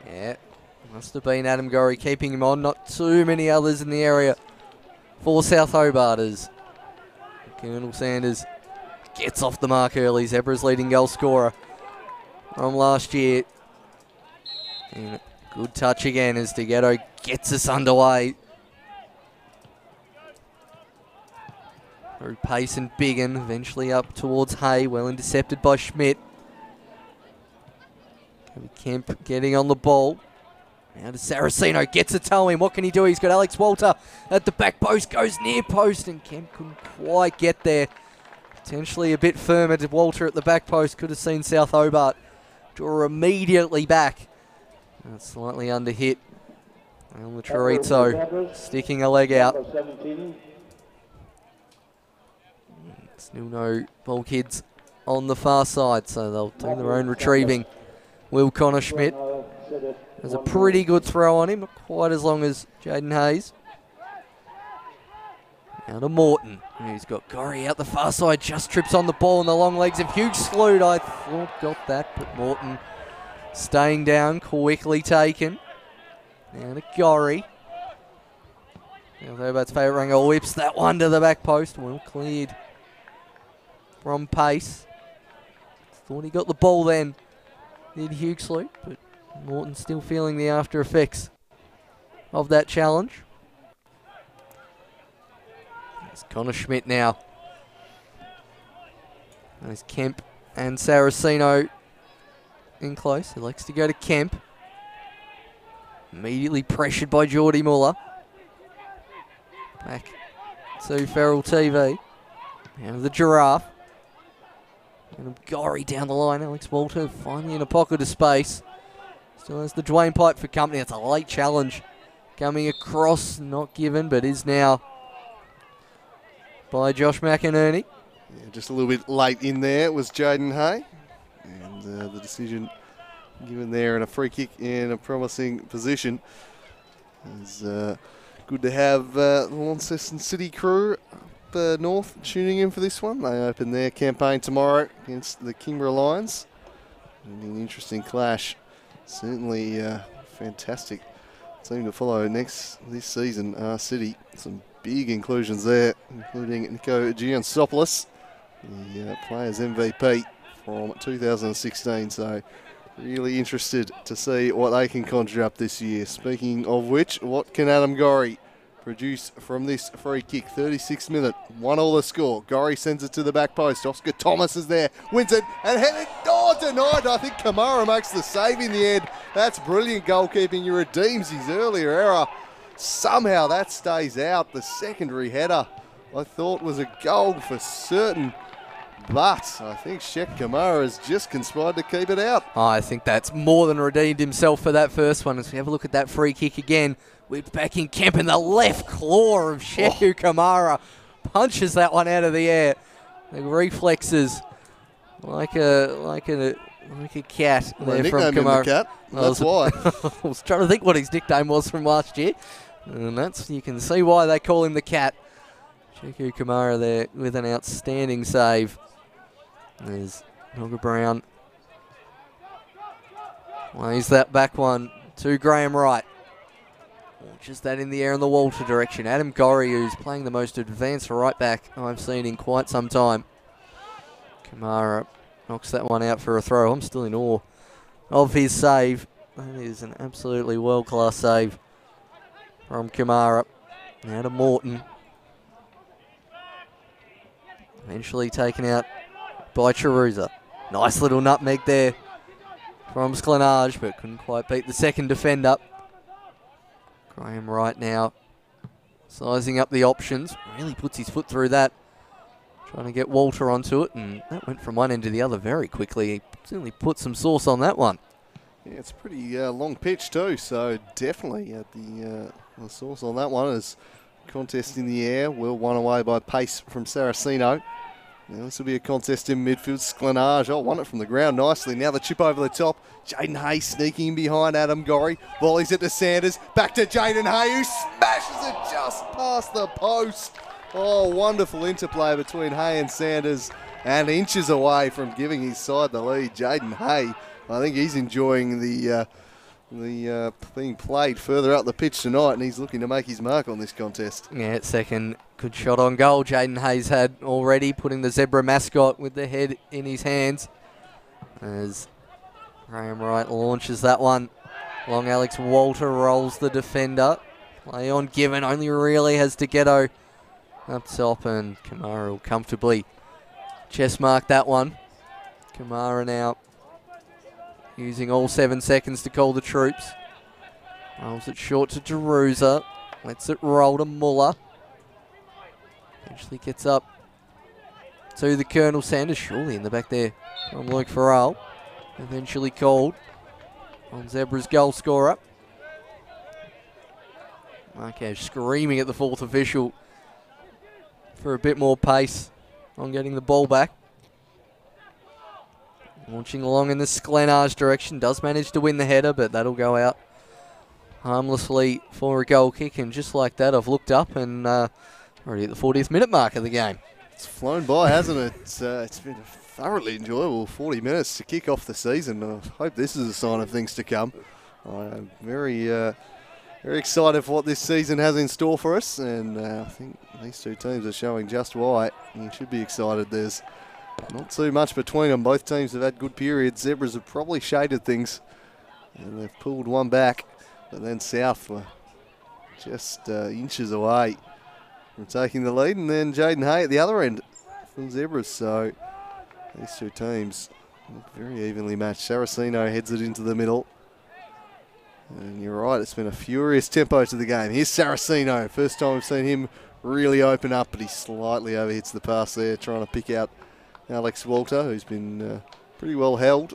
Yeah, must have been Adam Gorry keeping him on. Not too many others in the area for South Hobarters. Colonel Sanders gets off the mark early. Zebra's leading goal scorer from last year. And good touch again as DeGhetto gets us underway. Through Pace and Biggin, eventually up towards Hay, well intercepted by Schmidt. Kemp getting on the ball. Now to Saraceno, gets a toe in. What can he do? He's got Alex Walter at the back post, goes near post, and Kemp couldn't quite get there. Potentially a bit firmer to Walter at the back post. Could have seen South Hobart draw immediately back. Slightly under hit. And Chirutza sticking a leg out. Still no ball kids on the far side, so they'll do their own retrieving. Will Connor Schmidt has a pretty good throw on him, not quite as long as Jaden Hayes. Now to Morton, who's got Gorry out the far side, just trips on the ball in the long legs of Hughes-Lute. I thought got that, but Morton staying down, quickly taken. Now to Gorry. Now Hobart's favourite Ranger whips that one to the back post. Well cleared from Pace. Thought he got the ball then, did Hughes-Lute, but Morton still feeling the after effects of that challenge. It's Connor Schmidt now. There's Kemp and Saraceno in close. He likes to go to Kemp. Immediately pressured by Geordie Muller. Back to Feral TV. Now the Giraffe. And Gorry down the line. Alex Walter finally in a pocket of space. Still has the Dwayne Pipe for company. It's a late challenge coming across. Not given, but is now by Josh McInerney. Yeah, just a little bit late in there was Jaden Hay. And the decision given there in a free kick in a promising position. It's good to have the Launceston City crew north tuning in for this one. They open their campaign tomorrow against the Kingborough Lions. An interesting clash. Certainly fantastic team to follow this season. City, some big inclusions there, including Nico Giansopoulos, the players MVP from 2016. So really interested to see what they can conjure up this year. Speaking of which, what can Adam Gorry produce from this free kick? 36th minute, 1-1 the score. Gorry sends it to the back post. Oscar Thomas is there, wins it, and headed, denied. I think Kamara makes the save in the end, That's brilliant goalkeeping. He redeems his earlier error. Somehow that stays out. The secondary header I thought was a goal for certain. But I think Sheck Kamara has just conspired to keep it out. Oh, I think that's more than redeemed himself for that first one. As we have a look at that free kick again, with backing Kemp in the left claw of Sheku Kamara. Punches that one out of the air. The reflexes like a cat there from Kamara. The cat. That's why. I was trying to think what his nickname was from last year. And you can see why they call him the cat. Sheku Kamara there with an outstanding save. There's Nogga Brown. Lays that back one to Graham Wright. Launches that in the air in the Walter direction. Adam Gorry, who's playing the most advanced right back I've seen in quite some time. Kamara knocks that one out for a throw. I'm still in awe of his save. That is an absolutely world-class save from Kamara. Now to Morton. Eventually taken out by Chiruza. Nice little nutmeg there from Sklenage, but couldn't quite beat the second defender. Graham Wright now sizing up the options. Really puts his foot through that. Trying to get Walter onto it, and that went from one end to the other very quickly. He certainly put some sauce on that one. Yeah, it's a pretty long pitch too, so definitely the sauce on that one is contest in the air. Well won away by pace from Saraceno. Now this will be a contest in midfield. Sklenage, won it from the ground nicely. Now the chip over the top. Jaden Hay sneaking in behind Adam Gorry. Volleys it to Sanders. Back to Jaden Hay, who smashes it just past the post. Oh, wonderful interplay between Hay and Sanders, and inches away from giving his side the lead. Jaden Hay, I think he's enjoying the being played further up the pitch tonight, and he's looking to make his mark on this contest. Yeah, second good shot on goal Jaden Hayes had already, putting the zebra mascot with the head in his hands. As Graham Wright launches that one. Long Alex Walter rolls the defender. Play on given, only really has to Ghetto up top, and Kamara will comfortably chest mark that one. Kamara now using all 7 seconds to call the troops. Rolls it short to Jeruza. Lets it roll to Muller. Eventually gets up to the Colonel. Sanders surely in the back there from Luke Farrell. Eventually called on Zebra's goal scorer. Marquez screaming at the fourth official for a bit more pace on getting the ball back. Launching along in the Sklenage direction. Does manage to win the header, but that'll go out harmlessly for a goal kick. And just like that, I've looked up and already at the 40th minute mark of the game. It's flown by, hasn't it? It's been a thoroughly enjoyable 40 minutes to kick off the season. I hope this is a sign of things to come. I'm very excited for what this season has in store for us, and I think these two teams are showing just why. You should be excited. There's not too much between them. Both teams have had good periods. Zebras have probably shaded things, and they've pulled one back, but then South were just inches away from taking the lead, and then Jaden Hay at the other end from Zebras. So these two teams look very evenly matched. Saraceno heads it into the middle. And you're right, it's been a furious tempo to the game. Here's Saraceno. First time we've seen him really open up, but he slightly overhits the pass there, trying to pick out Alex Walter, who's been pretty well held.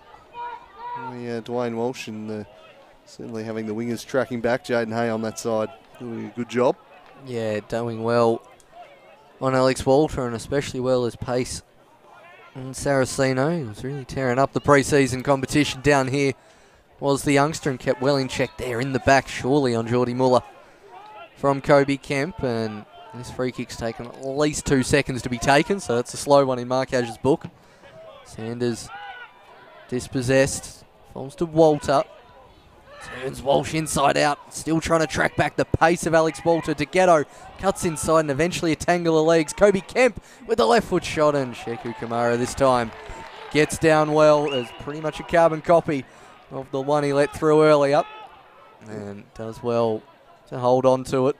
Dwayne Walsh, and certainly having the wingers tracking back. Jaden Hay on that side doing a good job. Yeah, doing well on Alex Walter, and especially well as pace on Saraceno. He was really tearing up the pre-season competition down here. Was the youngster, and kept well in check there in the back, surely on Geordie Muller from Kobe Kemp. And this free kick's taken at least 2 seconds to be taken, so that's a slow one in Markaj's book. Sanders dispossessed, falls to Walter. Turns Walsh inside out, still trying to track back the pace of Alex Walter. To Ghetto, cuts inside and eventually a tangle of legs. Kobe Kemp with the left foot shot, and Sheku Kamara this time gets down well. There's pretty much a carbon copy of the one he let through earlier, and does well to hold on to it.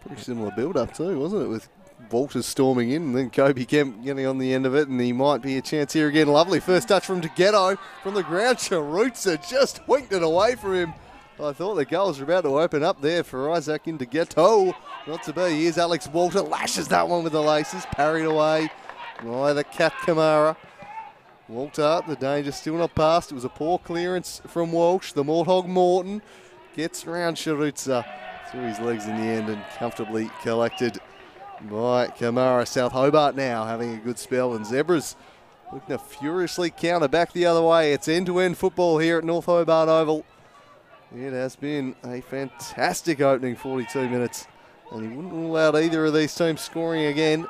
Pretty similar build-up too, wasn't it, with Walters storming in, and then Kobe Kemp getting on the end of it, and he might be a chance here again. Lovely first touch from DeGhetto from the ground. Charutza just winked it away from him. I thought the goals were about to open up there for Isaac in DeGhetto. Not to be. Here's Alex Walter, lashes that one with the laces, parried away by the Cat Kamara. Walter, the danger still not past. It was a poor clearance from Walsh. The Morthog Morton gets around Charutza through his legs in the end and comfortably collected by Kamara. South Hobart now having a good spell, and Zebras looking to furiously counter back the other way. It's end-to-end football here at North Hobart Oval. It has been a fantastic opening 42 minutes, and he wouldn't rule out either of these teams scoring again.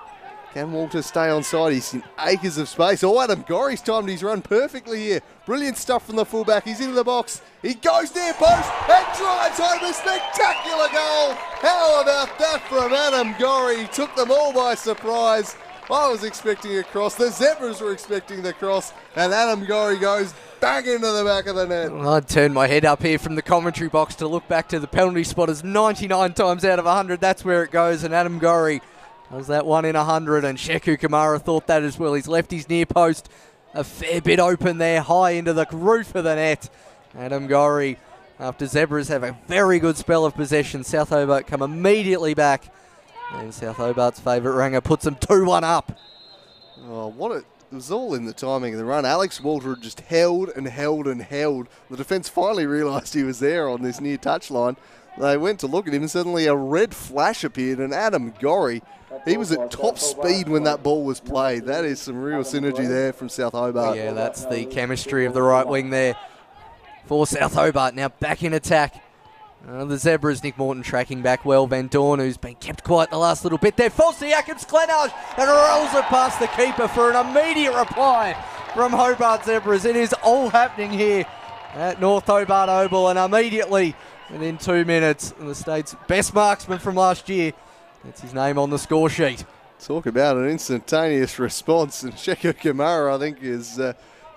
Can Walter stay on side? He's in acres of space. Oh, Adam Gorry's timed his run perfectly here. Brilliant stuff from the fullback. He's into the box. He goes near post and drives home a spectacular goal. How about that from Adam Gorry? He took them all by surprise. I was expecting a cross. The Zebras were expecting the cross. And Adam Gorry goes bang into the back of the net. Well, I'd turn my head up here from the commentary box to look back to the penalty spotters. 99 times out of 100, that's where it goes. And Adam Gorry was that 1 in 100, and Sheku Kamara thought that as well. He's left his near post a fair bit open there, high into the roof of the net. Adam Gorry, after Zebras have a very good spell of possession, South Hobart come immediately back. And South Hobart's favourite Ranger puts them 2-1 up. Oh, it was all in the timing of the run. Alex Walter just held and held and held. The defence finally realised he was there on this near touchline. They went to look at him, and suddenly a red flash appeared, and Adam Gorry, he was at top speed when that ball was played. That is some real synergy there from South Hobart. Yeah, that's the chemistry of the right wing there for South Hobart. Now back in attack. The Zebras, Nick Morton tracking back well. Van Dorn, who's been kept quiet the last little bit there, falls to Jacobs Glenage and rolls it past the keeper for an immediate reply from Hobart Zebras. It is all happening here at North Hobart Oval, and immediately within 2 minutes, the state's best marksman from last year, that's his name on the score sheet. Talk about an instantaneous response, and Sheku Kamara, I think, is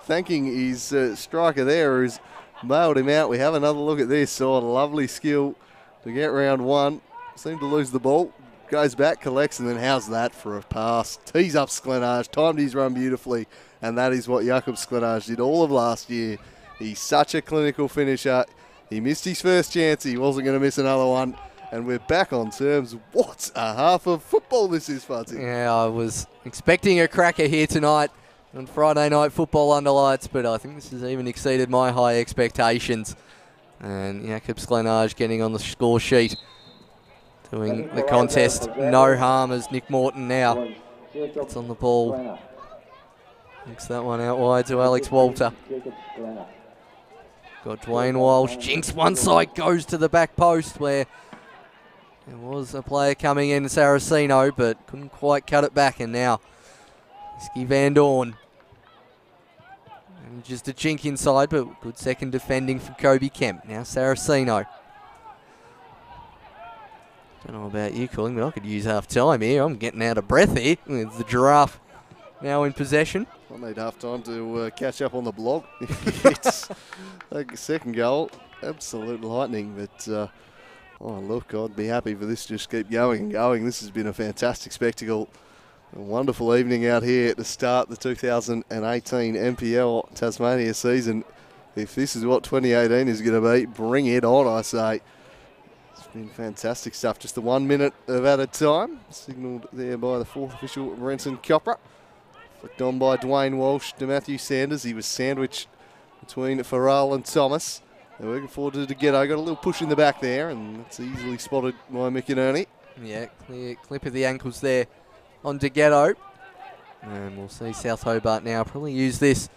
thanking his striker there, who's mailed him out. We have another look at this. So a lovely skill to get round one. Seemed to lose the ball. Goes back, collects, and then how's that for a pass? Tees up Sklenage, timed his run beautifully, and that is what Jakob Sklenage did all of last year. He's such a clinical finisher. He missed his first chance. He wasn't going to miss another one. And we're back on terms. What a half of football this is, Fuzzy. Yeah, I was expecting a cracker here tonight on Friday night football under lights, but I think this has even exceeded my high expectations. And Jakob Sklenage getting on the score sheet, doing the contest no harm as Nick Morton now gets on the ball. Kicks that one out wide to Alex Walter. Got Dwayne Walsh. Jinx one side, goes to the back post where there was a player coming in, Saraceno, but couldn't quite cut it back. And now Iski Van Dorn. And just a chink inside, but good second defending from Kobe Kemp. Now Saraceno. Don't know about you, Colin, but I could use half time here. I'm getting out of breath here with the Giraffe now in possession. I need half time to catch up on the blog. It's like a second goal, absolute lightning. But oh look, I'd be happy for this to just keep going and going. This has been a fantastic spectacle. A wonderful evening out here to start the 2018 NPL Tasmania season. If this is what 2018 is going to be, bring it on, I say. It's been fantastic stuff. Just the 1 minute of added time, signalled there by the fourth official, Renson Copra. Flicked on by Dwayne Walsh to Matthew Sanders. He was sandwiched between Farrell and Thomas. They're working forward to DeGhetto. Got a little push in the back there, and that's easily spotted by McInerney. Yeah, clear clip of the ankles there on DeGhetto. And we'll see South Hobart now probably use this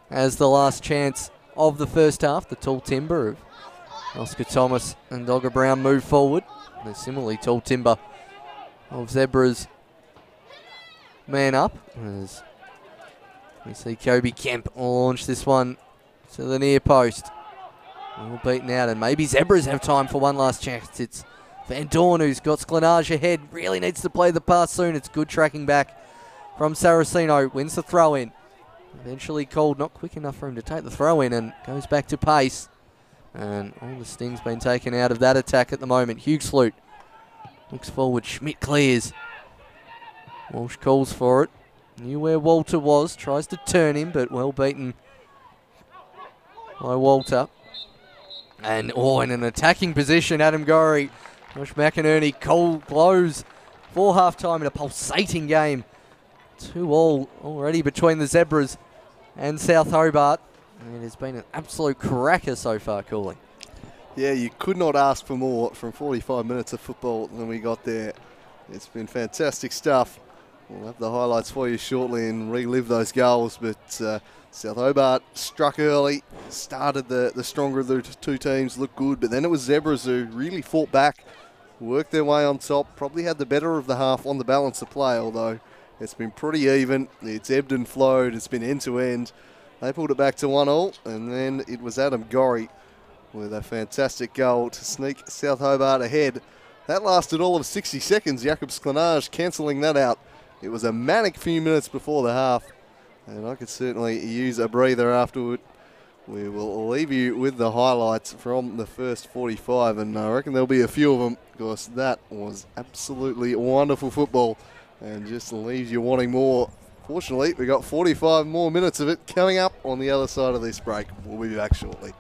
as the last chance of the first half. The tall timber of Oscar Thomas and Dogger Brown move forward. The similarly tall timber of Zebras man up as we see Kobe Kemp launch this one to the near post. All beaten out, and maybe Zebras have time for one last chance. It's Van Dorn who's got Sklenage ahead. Really needs to play the pass soon. It's good tracking back from Saraceno. Wins the throw in. Eventually called, not quick enough for him to take the throw in, and goes back to pace. And all the sting's been taken out of that attack at the moment. Hugesloot looks forward. Schmidt clears. Walsh calls for it. Knew where Walter was. Tries to turn him, but well beaten by Walter. And, in an attacking position, Adam Gorey. Josh McInerney cold blows for half-time in a pulsating game. 2-2 already between the Zebras and South Hobart. And it has been an absolute cracker so far, Cooley. Yeah, you could not ask for more from 45 minutes of football than we got there. It's been fantastic stuff. We'll have the highlights for you shortly and relive those goals, but South Hobart struck early, started the stronger of the two teams, looked good, but then it was Zebras who really fought back, worked their way on top, probably had the better of the half on the balance of play, although it's been pretty even. It's ebbed and flowed, it's been end-to-end. They pulled it back to 1-1, and then it was Adam Gorey with a fantastic goal to sneak South Hobart ahead. That lasted all of 60 seconds, Jakob Sklanage cancelling that out. It was a manic few minutes before the half, and I could certainly use a breather afterward. We will leave you with the highlights from the first 45, and I reckon there'll be a few of them, because that was absolutely wonderful football and just leaves you wanting more. Fortunately, we got 45 more minutes of it coming up on the other side of this break. We'll be back shortly.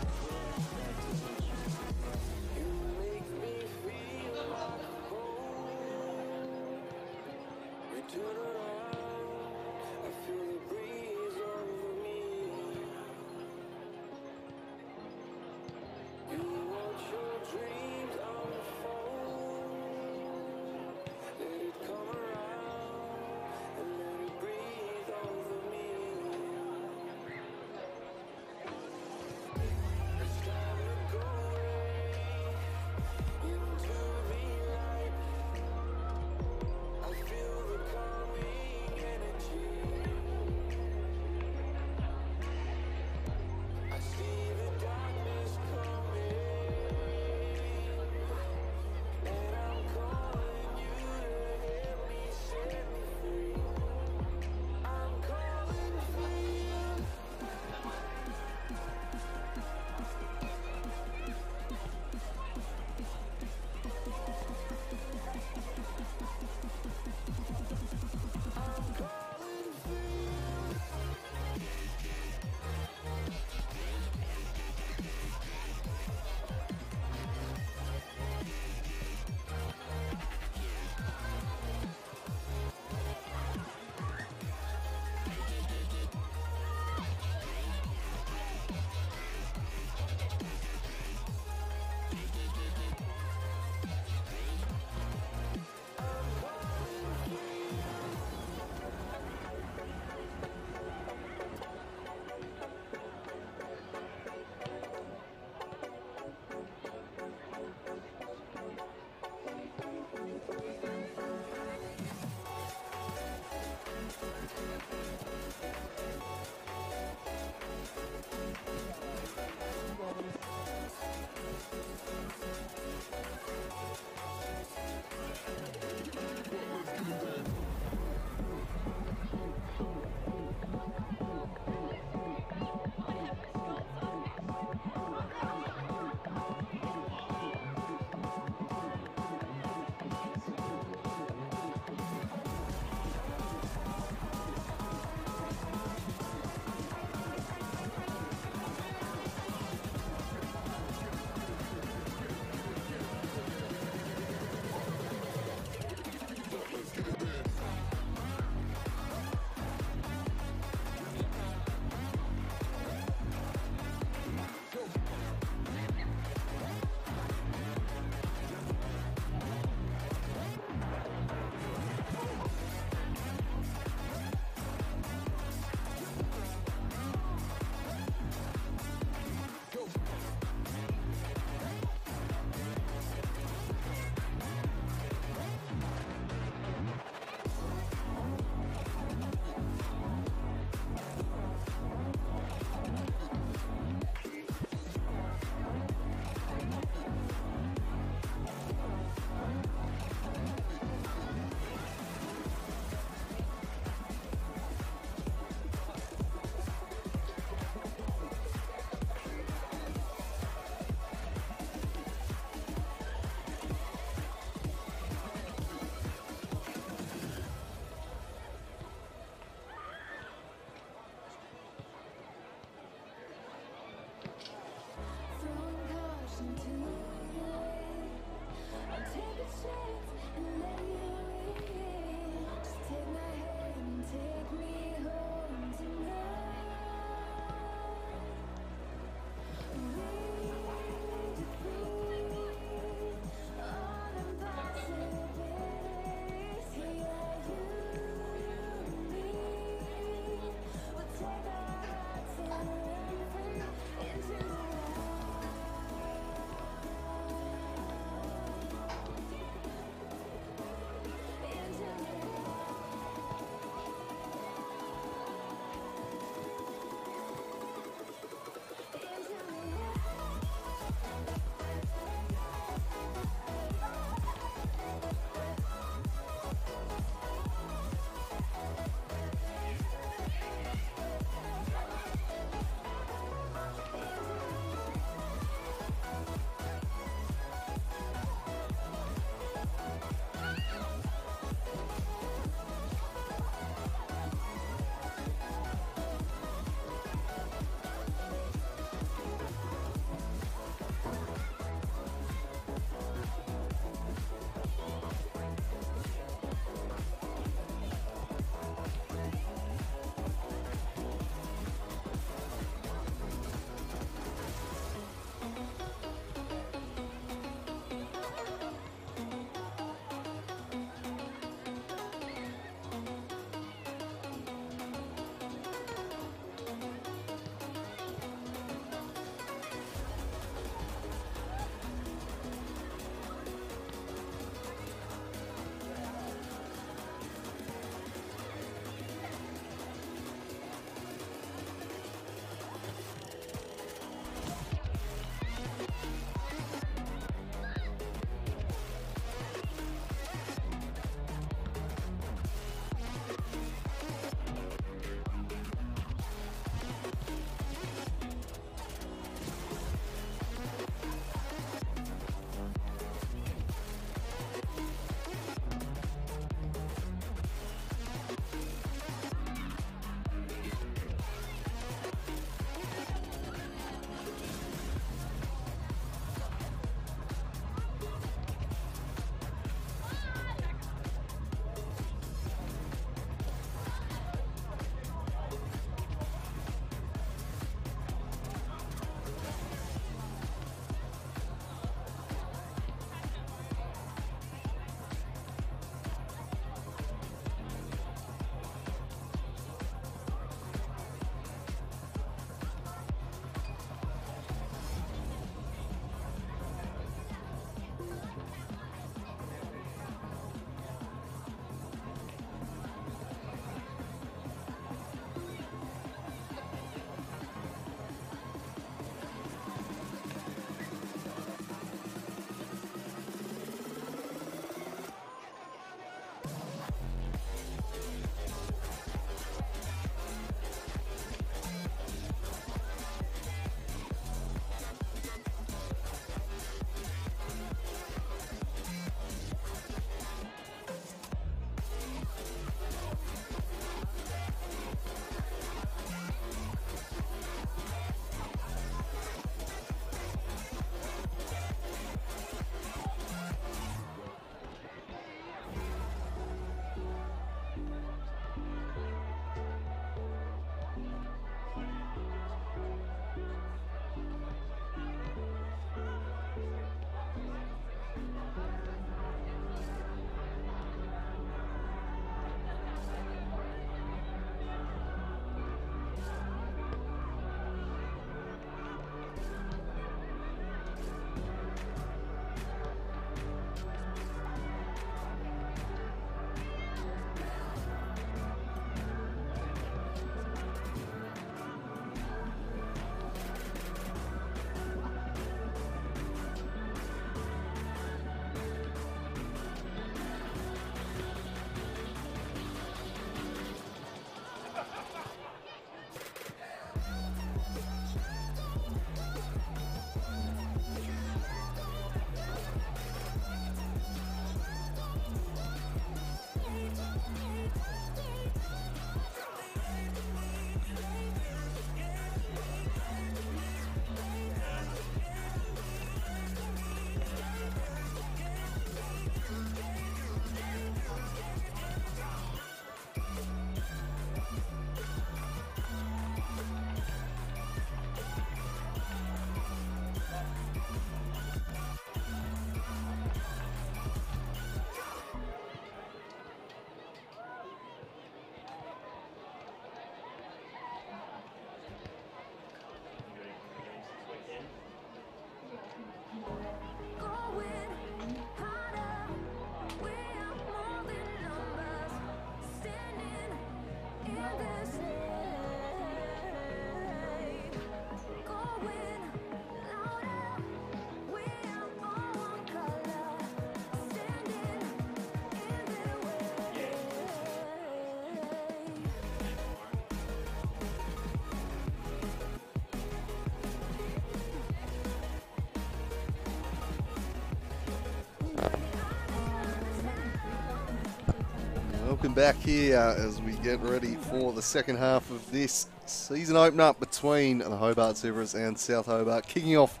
welcome back here as we get ready for the second half of this season opener between the Hobart Zebras and South Hobart, kicking off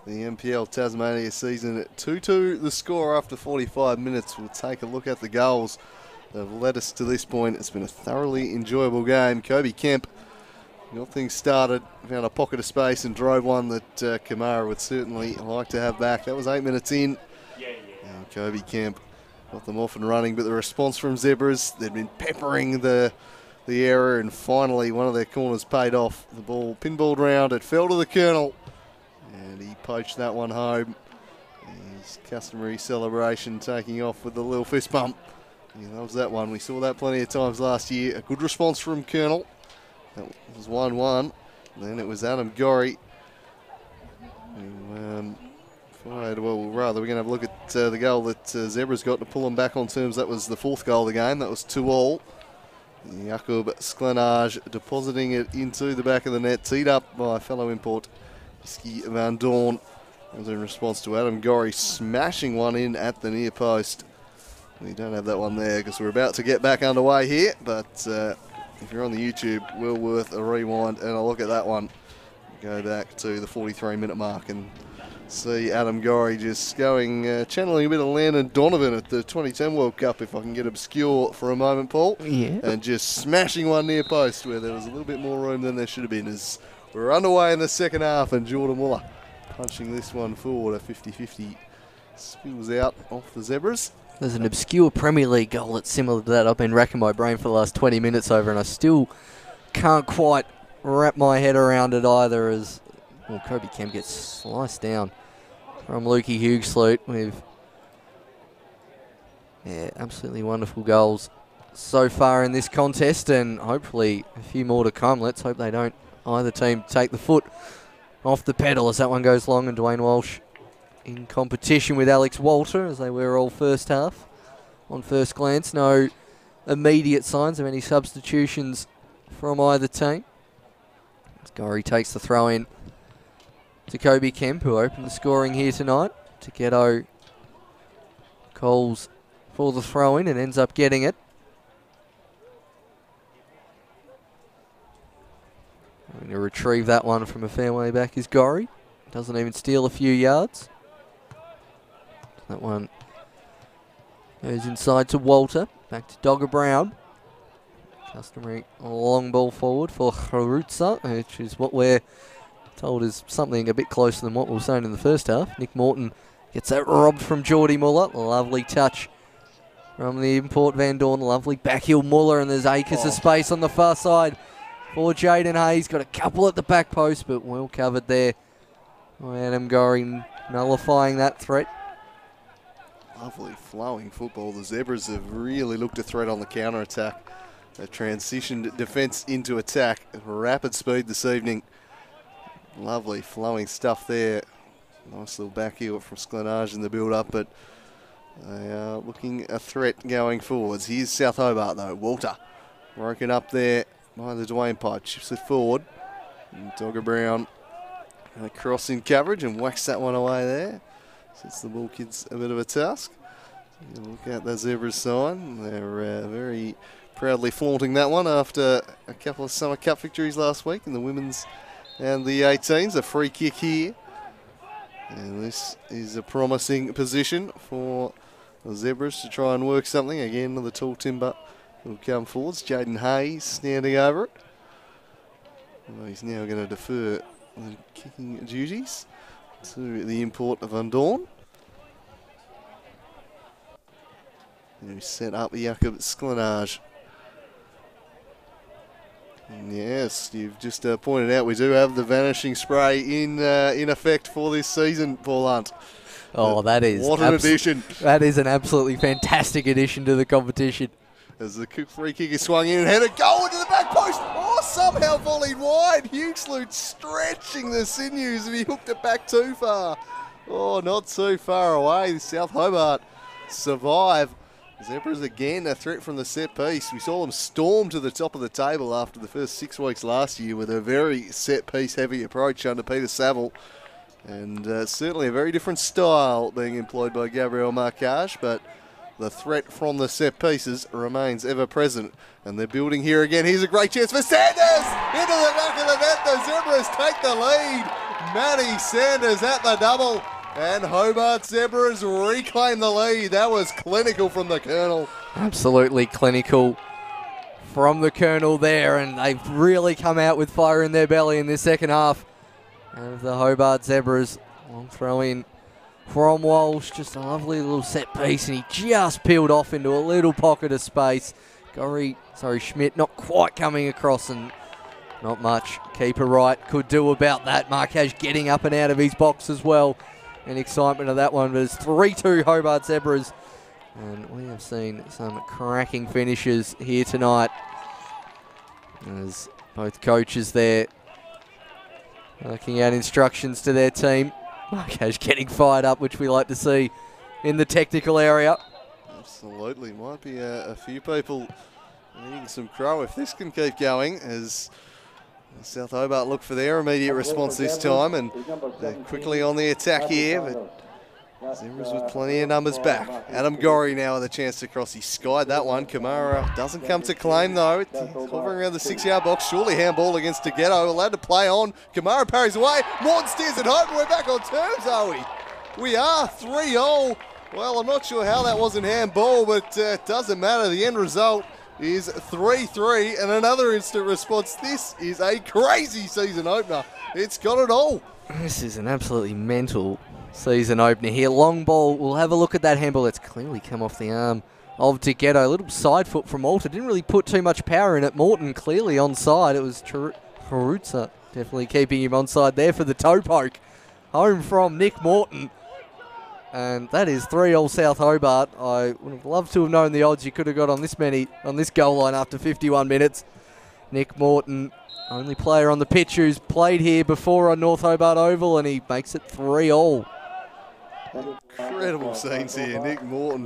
the NPL Tasmania season at 2-2. The score after 45 minutes. We'll take a look at the goals that have led us to this point. It's been a thoroughly enjoyable game. Kobe Kemp got things started, found a pocket of space and drove one that Kamara would certainly like to have back. That was 8 minutes in. And Kobe Kemp got them off and running, but the response from Zebras, they'd been peppering the area, and finally one of their corners paid off. The ball pinballed round, it fell to the Colonel, and he poached that one home. His customary celebration taking off with the little fist bump. He loves that one. We saw that plenty of times last year. A good response from Colonel. That was 1-1. Then it was Adam Gorry who fired. Well, rather, we're going to have a look at the goal that Zebras got to pull them back on terms. That was the fourth goal of the game. That was 2-2. Jakub Sklenage depositing it into the back of the net, teed up by fellow import Iski Van Dorn. That was in response to Adam Gorry smashing one in at the near post. We don't have that one there because we're about to get back underway here, but if you're on the YouTube, well worth a rewind and a look at that one. Go back to the 43-minute mark and see Adam Gorry just going, channeling a bit of Landon Donovan at the 2010 World Cup, if I can get obscure for a moment, Paul. Yeah. And just smashing one near post where there was a little bit more room than there should have been, as we're underway in the second half, and Jordan Muller punching this one forward. A 50-50 spills out off the Zebras. There's an obscure Premier League goal that's similar to that. I've been racking my brain for the last 20 minutes over, and I still can't quite wrap my head around it either, as Kobe Kemp gets sliced down from Lukey Hugesloot with absolutely wonderful goals so far in this contest, and hopefully a few more to come. Let's hope they don't, either team, take the foot off the pedal as that one goes long, and Dwayne Walsh in competition with Alex Walter, as they were all first half. On first glance, no immediate signs of any substitutions from either team. As Gorry takes the throw in to Kobe Kemp, who opened the scoring here tonight. Taketo calls for the throw in and ends up getting it. Going to retrieve that one from a fair way back is Gorry. Doesn't even steal a few yards. That one goes inside to Walter. Back to Dogger Brown. Customary long ball forward for Harutza, which is what we're told is something a bit closer than what we were saying in the first half. Nick Morton gets that robbed from Geordie Muller. Lovely touch from the import Van Dorn. Lovely backheel Muller, and there's acres of space on the far side for Jaden Hayes. Got a couple at the back post, but well covered there by Adam Gorry, nullifying that threat. Lovely flowing football. The Zebras have really looked a threat on the counter-attack. They transitioned defence into attack at rapid speed this evening. Lovely flowing stuff there. Nice little back heel from Sklenage in the build-up, but they are looking a threat going forwards. Here's South Hobart though. Walter broken up there by the Dwayne pipe. Chips it forward. And Dogger Brown across in coverage and whacks that one away there. Sets the ball kids a bit of a task. Look at the Zebras sign. They're very proudly flaunting that one after a couple of Summer Cup victories last week in the women's and the 18s. A free kick here. And this is a promising position for the Zebras to try and work something. Again, the tall timber will come forwards. Jaden Hayes standing over it. Well, he's now going to defer the kicking duties to the import of Van Dorn. And we set up Jakub Sklenage. Yes, you've just pointed out we do have the vanishing spray in effect for this season, Paul Hunt. Oh, that is... What an addition. That is an absolutely fantastic addition to the competition. As the free kick is swung in and headed, goal into the back post. Oh, somehow volleyed wide. Hugesloot stretching the sinews and he hooked it back too far. Oh, not too far away. South Hobart survive. Zebras again a threat from the set piece. We saw them storm to the top of the table after the first 6 weeks last year with a very set piece heavy approach under Peter Saville. And certainly a very different style being employed by Gabriel Marcage, but the threat from the set pieces remains ever present. And they're building here again. Here's a great chance for Sanders! Into the back of the net. The Zebras take the lead. Matty Sanders at the double. And Hobart Zebras reclaim the lead. That was clinical from the Colonel. Absolutely clinical from the Colonel there. And they've really come out with fire in their belly in this second half. And the Hobart Zebras, long throw in from Walsh, just a lovely little set piece, and he just peeled off into a little pocket of space. Schmidt not quite coming across, and not much keeper Wright could do about that. Marquez getting up and out of his box as well, and excitement of that one. But it's 3-2 Hobart Zebras, and we have seen some cracking finishes here tonight as both coaches there working out instructions to their team. Marquez getting fired up, which we like to see in the technical area. Absolutely. Might be a few people needing some crow if this can keep going, as South Hobart look for their immediate response this time, and they're quickly on the attack here, but Zebras with plenty of numbers back. Adam Gorry now with a chance to cross. He skied that one. Kamara doesn't come to claim though. He's hovering around the 6-yard box. Surely handball against DeGhetto. Allowed to play on. Kamara parries away. Morton steers it home. We're back on terms, are we? We are 3-0. Well, I'm not sure how that wasn't handball, but it doesn't matter. The end result is 3-3 and another instant response. This is a crazy season opener. It's got it all. This is an absolutely mental season opener here. Long ball. We'll have a look at that handball. That's clearly come off the arm of DeGhetto. A little side foot from Alter. Didn't really put too much power in it. Morton clearly onside. It was Harutza definitely keeping him onside there for the toe poke. Home from Nick Morton. And that is 3-all South Hobart. I would have loved to have known the odds you could have got on this goal line after 51 minutes. Nick Morton, only player on the pitch who's played here before on North Hobart Oval, and he makes it 3-all. Incredible scenes here. Nick Morton,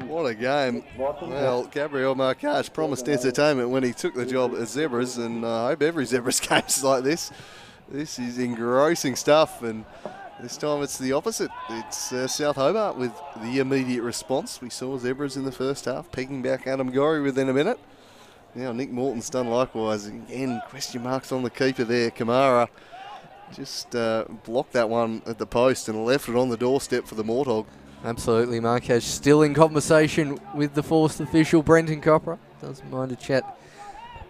what a game. Well, Gabriel Marcage promised entertainment when he took the job at Zebras, and I hope every Zebras game is like this. This is engrossing stuff, and this time it's the opposite. It's South Hobart with the immediate response. We saw Zebras in the first half, peeking back Adam Gorry within a minute. Now Nick Morton's done likewise. Again, question marks on the keeper there. Kamara just blocked that one at the post and left it on the doorstep for the Morthog. Absolutely, Marquez still in conversation with the fourth official, Brenton Copra. Doesn't mind a chat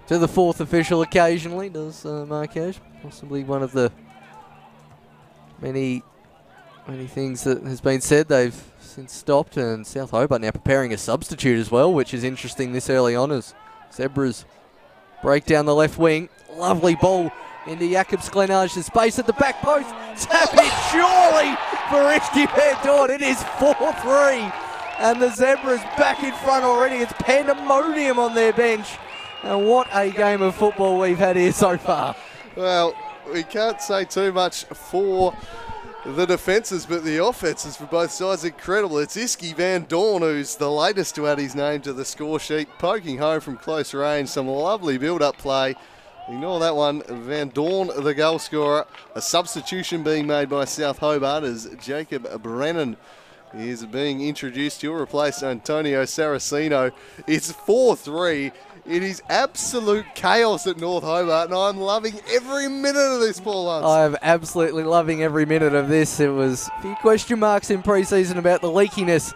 to the fourth official occasionally, does Marquez. Possibly one of the many things that has been said. They've since stopped, and South Hobart now preparing a substitute as well, which is interesting this early on as Zebras break down the left wing. Lovely ball into Jakobs Glenage, the space at the back post. Tap it surely for Risky Van Dorn. It is 4-3, and the Zebras back in front already. It's pandemonium on their bench, and what a game of football we've had here so far. Well, we can't say too much for the defences, but the offences for both sides are incredible. It's Iski Van Dorn who's the latest to add his name to the score sheet, poking home from close range. Some lovely build-up play. Ignore that one. Van Dorn, the goal scorer. A substitution being made by South Hobart as Jacob Brennan is being introduced. He'll replace Antonio Saraceno. It's 4-3. It is absolute chaos at North Hobart, and I'm loving every minute of this, Paul Hunt. I'm absolutely loving every minute of this. It was a few question marks in pre-season about the leakiness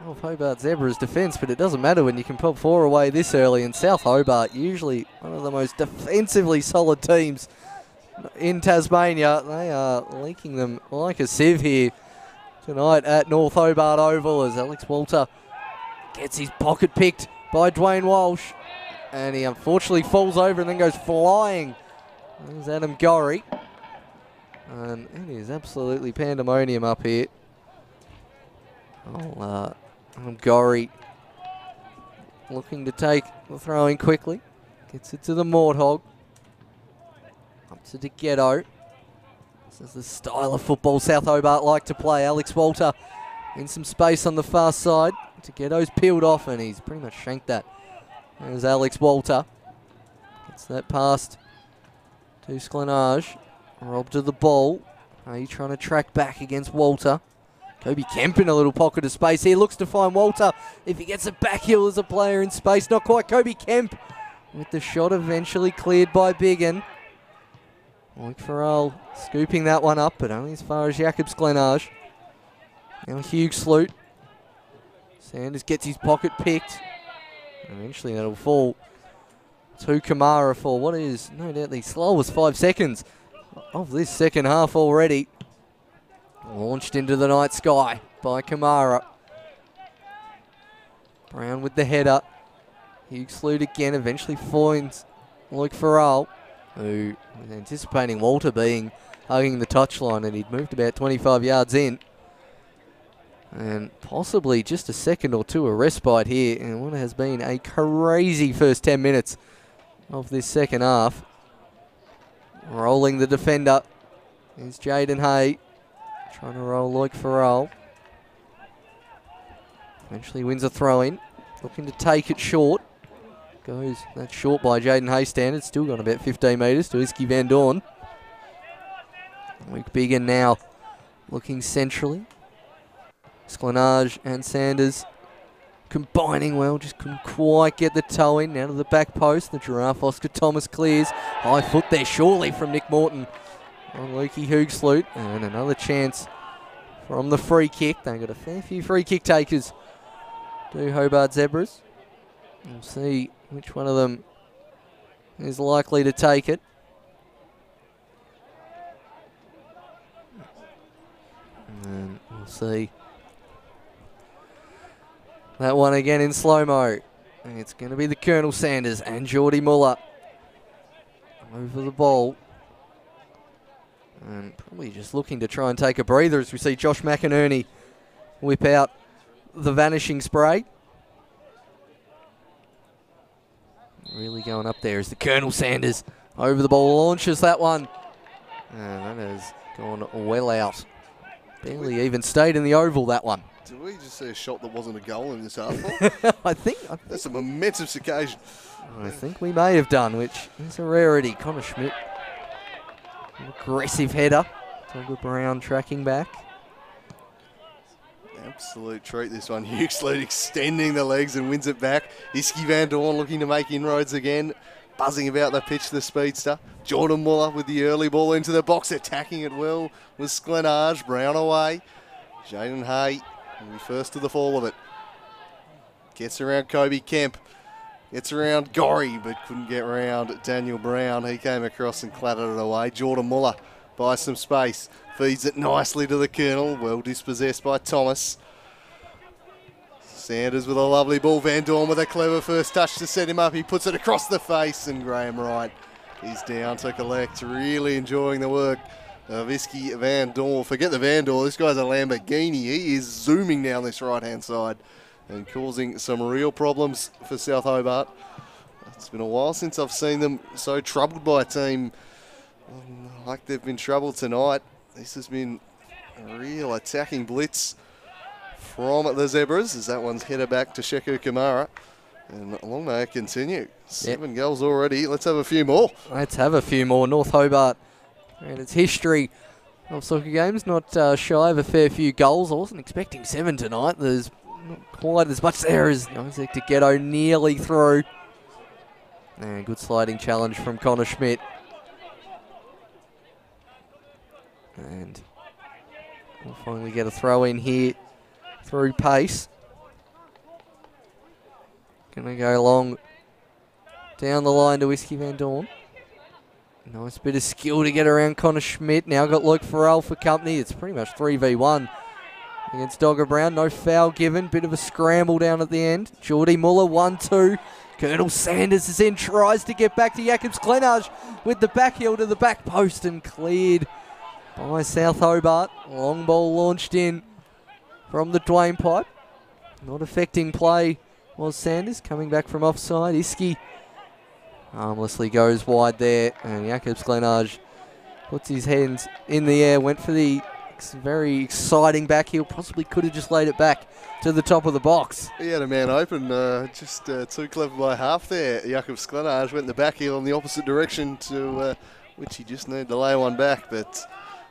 of Hobart Zebras' defence, but it doesn't matter when you can pop 4 away this early. And South Hobart, usually one of the most defensively solid teams in Tasmania, they are leaking them like a sieve here tonight at North Hobart Oval as Alex Walter gets his pocket picked by Dwayne Walsh. And he unfortunately falls over and then goes flying. There's Adam Gorry. And it is absolutely pandemonium up here. Adam Gorry looking to take the throw in quickly. Gets it to the Morthog. Up to DeGhetto. This is the style of football South Hobart like to play. Alex Walter in some space on the far side. DeGhetto's peeled off and he's pretty much shanked that. There's Alex Walter. Gets that past to Sklenage. Rob to the ball. Are you trying to track back against Walter? Kobe Kemp in a little pocket of space here. Looks to find Walter. If he gets a back heel as a player in space. Not quite. Kobe Kemp with the shot eventually cleared by Biggin. Like Farrell scooping that one up, but only as far as Jacobs Glenage. Now Hugh Sloot. Sanders gets his pocket picked. Eventually that'll fall to Kamara for what is no doubt the slowest 5 seconds of this second half already. Launched into the night sky by Kamara. Brown with the header. Hugh Sloot again eventually finds Luke Farrell, who was anticipating Walter hugging the touchline, and he'd moved about 25 yards in. And possibly just a second or two of respite here in what has been a crazy first 10 minutes of this second half. Rolling the defender is Jaden Hay. Trying to roll Luke Farrell. Eventually wins a throw-in. Looking to take it short. Goes that short by Jaden Hay standard. Still got about 15 metres to Iski Van Dorn. Luke Biggin now looking centrally. Sklenage and Sanders combining well, just couldn't quite get the toe in. Now to the back post, the Giraffe Oscar Thomas clears. High foot there surely from Nick Morton on Lukey Hoogsloot. And another chance from the free kick. They've got a fair few free kick takers, do Hobart Zebras. We'll see which one of them is likely to take it. And we'll see that one again in slow-mo. It's going to be the Colonel Sanders and Geordie Muller over the ball. And probably just looking to try and take a breather as we see Josh McInerney whip out the vanishing spray. Really going up there is the Colonel Sanders over the ball, launches that one. And that has gone well out. Barely even stayed in the oval, that one. Did we just see a shot that wasn't a goal in this half? I think that's a momentous occasion. I think we may have done, which is a rarity. Connor Schmidt, aggressive header. Togger Brown tracking back. Absolute treat this one. Huxley extending the legs and wins it back. Iski Van Dorn looking to make inroads again. Buzzing about the pitch, the speedster. Jordan Muller with the early ball into the box, attacking it well with Sklenage. Brown away. Jaden Hay will be first to the fall of it. Gets around Kobe Kemp. Gets around Gorry, but couldn't get around Daniel Brown. He came across and clattered it away. Jordan Muller buys some space. Feeds it nicely to the Colonel. Well dispossessed by Thomas. Sanders with a lovely ball. Van Dorn with a clever first touch to set him up. He puts it across the face, and Graham Wright is down to collect. Really enjoying the work of Iski Van Dorn. Forget the Van Dorn. This guy's a Lamborghini. He is zooming down this right-hand side and causing some real problems for South Hobart. It's been a while since I've seen them so troubled by a team like they've been troubled tonight. This has been a real attacking blitz from the Zebras, as that one's headed back to Sheku Kamara. And long may it continue. 7 goals already. Let's have a few more. Let's have a few more. North Hobart and its history of soccer games, not shy of a fair few goals. I wasn't expecting 7 tonight. There's not quite as much there as Isaac Ghetto nearly through. And good sliding challenge from Connor Schmidt. And we'll finally get a throw in here through pace. Gonna go long down the line to Whiskey Van Dorn. Nice bit of skill to get around Connor Schmidt. Now got Luke Farrell for company. It's pretty much 3v1 against Dogger Brown. No foul given. Bit of a scramble down at the end. Geordie Muller 1-2. Colonel Sanders is in. Tries to get back to Jacobs Glenage with the back heel to the back post and cleared by South Hobart. Long ball launched in from the Dwayne pipe. Not affecting play was Sanders coming back from offside. Iski harmlessly goes wide there, and Jacobs Glenage puts his hands in the air, went for the very exciting back heel, possibly could have just laid it back to the top of the box. He had a man open, just too clever by half there. Jacobs Glenage went the back heel in the opposite direction to which he just needed to lay one back, but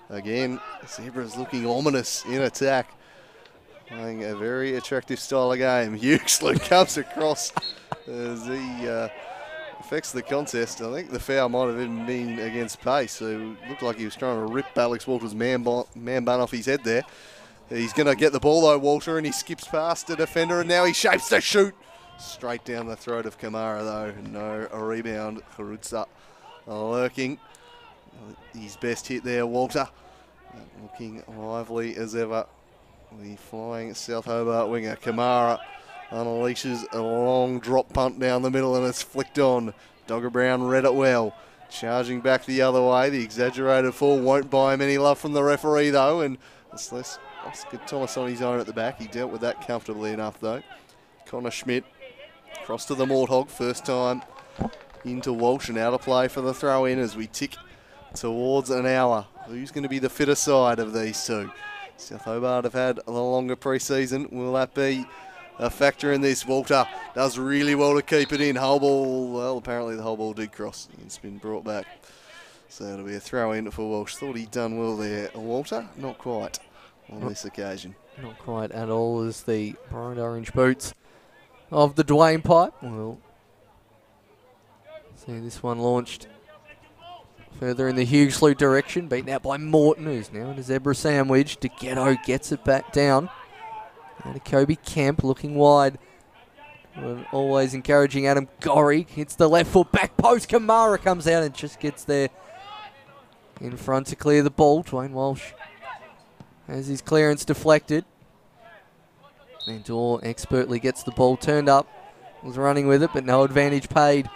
again, Zebra's looking ominous in attack. Playing a very attractive style of game. Huxley comes across as he affects the contest. I think the foul might have even been against pace. So it looked like he was trying to rip Alex Walter's man bun off his head there. He's going to get the ball though, Walter, and he skips past the defender, and now he shapes to shoot. Straight down the throat of Kamara though. No rebound. Harutsa lurking. His best hit there, Walter. Looking lively as ever. The flying South Hobart winger, Kamara, unleashes a long drop punt down the middle and it's flicked on. Dogger Brown read it well. Charging back the other way. The exaggerated fall won't buy him any love from the referee though, and it's less Oscar Thomas on his own at the back. He dealt with that comfortably enough though. Connor Schmidt across to the Morthog, first time into Walsh and out of play for the throw in as we tick towards an hour. Who's going to be the fitter side of these two? South Hobart have had the longer pre-season. Will that be a factor in this? Walter does really well to keep it in. Whole ball, well, apparently the whole ball did cross. It's been brought back. So it'll be a throw in for Walsh. Thought he'd done well there. Walter, not quite on this occasion. Not quite at all as the bright orange boots of the Dwayne Pipe. We'll see this one launched further in the Hughesley direction, beaten out by Morton, who's now in a zebra sandwich. DeGhetto gets it back down. And Kobe Kemp looking wide. Always encouraging Adam Gorry. Hits the left foot, back post. Kamara comes out and just gets there in front to clear the ball. Dwayne Walsh has his clearance deflected. And Dorr expertly gets the ball turned up. Was running with it, but no advantage paid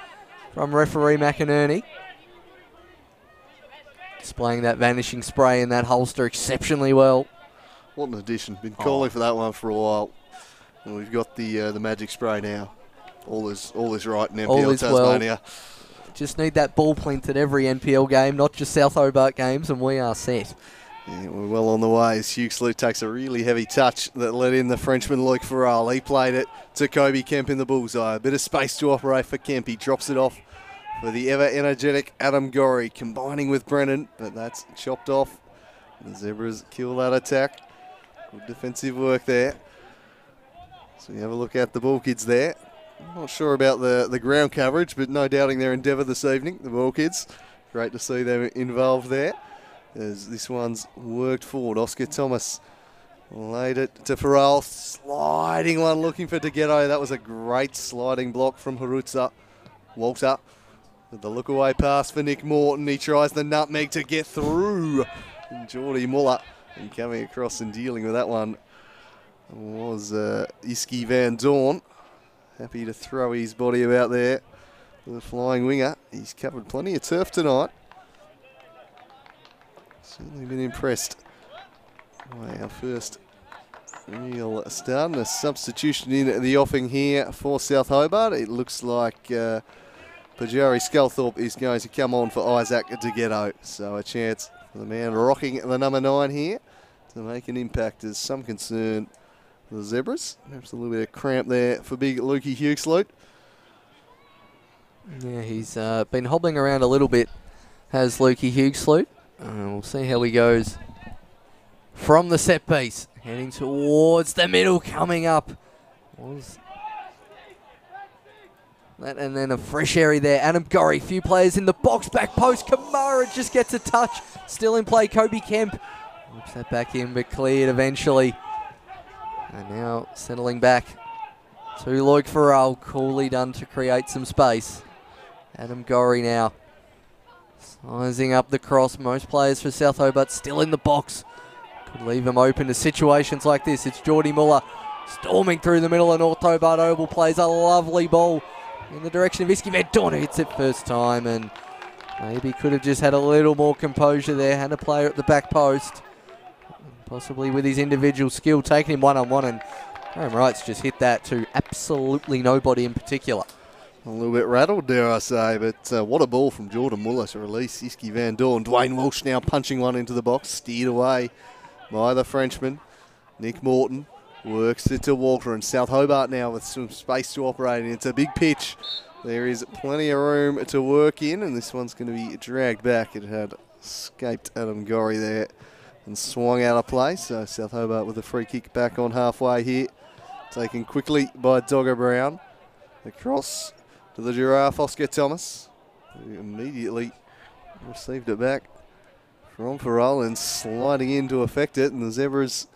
from referee McInerney. Displaying that vanishing spray in that holster exceptionally well. What an addition. Been calling for that one for a while. And we've got the magic spray now. All is right in NPL Tasmania. Well. Just need that ball plant at every NPL game, not just South Hobart games, and we are set. Yeah, we're well on the way as Hughesley takes a really heavy touch that let in the Frenchman Luke Farrell. He played it to Kobe Kemp in the bullseye. A bit of space to operate for Kemp. He drops it off for the ever-energetic Adam Gorry, combining with Brennan, but that's chopped off. The Zebras kill that attack. Good defensive work there. So you have a look at the ball kids there. I'm not sure about the ground coverage, but no doubting their endeavour this evening, the ball kids. Great to see them involved there, as this one's worked forward. Oscar Thomas laid it to Farrell. Sliding one, looking for DeGhetto. That was a great sliding block from Harutsa. Walter with the look away pass for Nick Morton. He tries the nutmeg to get through. And Geordie Muller, and coming across and dealing with that one was Iski Van Dorn. Happy to throw his body about there. The flying winger. He's covered plenty of turf tonight. Certainly been impressed by our first real start. And a substitution in the offing here for South Hobart. It looks like Pajari Sculthorpe is going to come on for Isaac DeGhetto. So a chance for the man rocking the number 9 here to make an impact. There's some concern for the Zebras. Perhaps a little bit of cramp there for big Lukey Hughesley. Yeah, he's been hobbling around a little bit, has Lukey Hughesley. We'll see how he goes from the set piece. Heading towards the middle, coming up. That, and then a fresh area there. Adam Gorry, few players in the box, back post. Kamara just gets a touch. Still in play, Kobe Kemp. Whips that back in, but cleared eventually. And now settling back to Luke Farrell. Coolly done to create some space. Adam Gorry now sizing up the cross. Most players for South Hobart still in the box. Could leave them open to situations like this. It's Geordie Muller storming through the middle, and North Hobart Oval plays a lovely ball in the direction of Iski Van Dorn. Hits it first time, and maybe could have just had a little more composure there. Had a player at the back post, possibly with his individual skill, taking him one-on-one, and Graham Wright's just hit that to absolutely nobody in particular. A little bit rattled, dare I say, but what a ball from Jordan Muller to release Iski Van Dorn. Dwayne Walsh now punching one into the box, steered away by the Frenchman. Nick Morton works it to Walter, and South Hobart now with some space to operate in. It's a big pitch. There is plenty of room to work in, and this one's going to be dragged back. It had escaped Adam Gorry there. and swung out of play. So South Hobart with a free kick back on halfway here. Taken quickly by Dogger Brown. Across to the Giraffe, Oscar Thomas, who immediately received it back from Farrell and sliding in to affect it. And the Zebras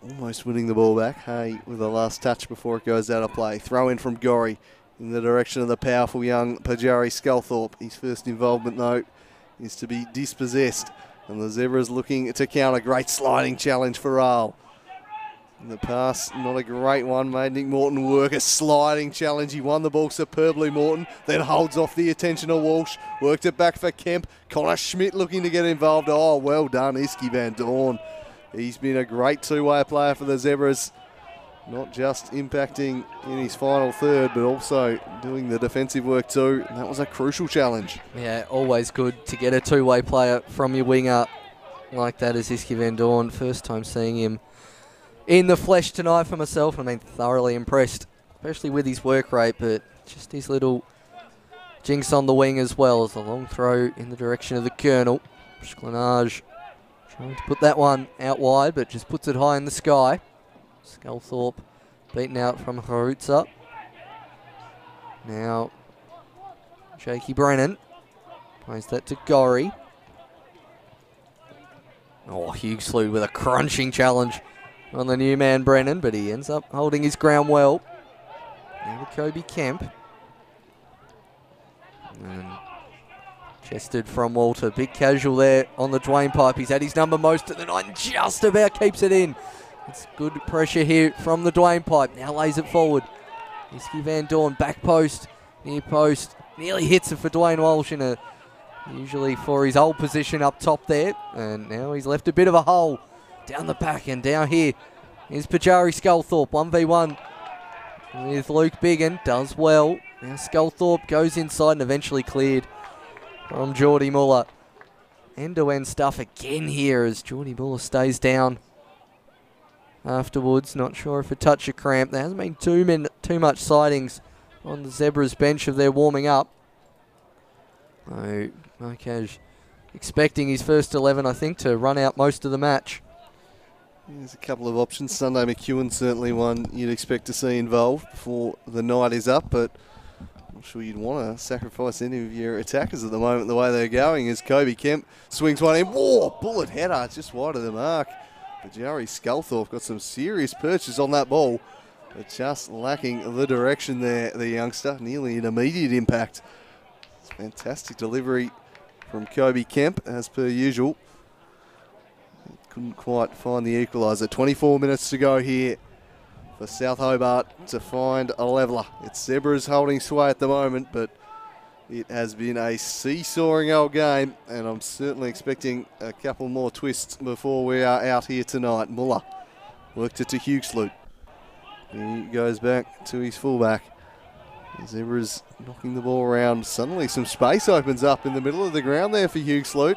almost winning the ball back. Hay with the last touch before it goes out of play. Throw in from Gorry in the direction of the powerful young Pajari Sculthorpe. His first involvement, though, is to be dispossessed. And the Zebras looking to counter. Great sliding challenge for Farrell. In the pass, not a great one, made Nick Morton work. A sliding challenge. He won the ball superbly, Morton. Then holds off the attention of Walsh. Worked it back for Kemp. Connor Schmidt looking to get involved. Oh, well done, Iski Van Dorn. He's been a great two-way player for the Zebras. Not just impacting in his final third, but also doing the defensive work too. And that was a crucial challenge. Yeah, always good to get a two-way player from your winger like that as Iski Van Dorn. First time seeing him in the flesh tonight for myself. I mean, thoroughly impressed, especially with his work rate, but just his little jinx on the wing as well as a long throw in the direction of the Colonel. Schlanage trying to put that one out wide, but just puts it high in the sky. Sculthorpe beaten out from Harutza. Now, Jakey Brennan plays that to Gorry. Oh, Hugh Slew with a crunching challenge on the new man Brennan, but he ends up holding his ground well. Now to Kobe Kemp. And chested from Walter. Big casual there on the Dwayne pipe. He's had his number most of the night and just about keeps it in. It's good pressure here from the Dwayne pipe. Now lays it forward. Iski Van Dorn, back post, near post. Nearly hits it for Dwayne Walsh in a usually for his old position up top there. And now he's left a bit of a hole down the back and down here is Pajari Sculthorpe, 1v1 with Luke Biggin, does well. Now Sculthorpe goes inside and eventually cleared from Geordie Muller. End-to-end stuff again here as Geordie Muller stays down afterwards. Not sure if a touch of cramp. There hasn't been too much sightings on the Zebras bench of their warming up. So Marquez expecting his first 11, I think, to run out most of the match. There's a couple of options. Sunday McEwen certainly one you'd expect to see involved before the night is up, but I'm not sure you'd want to sacrifice any of your attackers at the moment the way they're going as Kobe Kemp swings one in. Whoa, bullet header just wide of the mark. But Jerry Sculthorpe got some serious purchase on that ball, but just lacking the direction there, the youngster. Nearly an immediate impact. It's fantastic delivery from Kobe Kemp, as per usual. Couldn't quite find the equaliser. 24 minutes to go here for South Hobart to find a leveller. It's Zebras holding sway at the moment, but it has been a seesawing old game, and I'm certainly expecting a couple more twists before we are out here tonight. Muller worked it to Hughesloot. He goes back to his fullback. Zebras knocking the ball around. Suddenly some space opens up in the middle of the ground there for Hughesloot.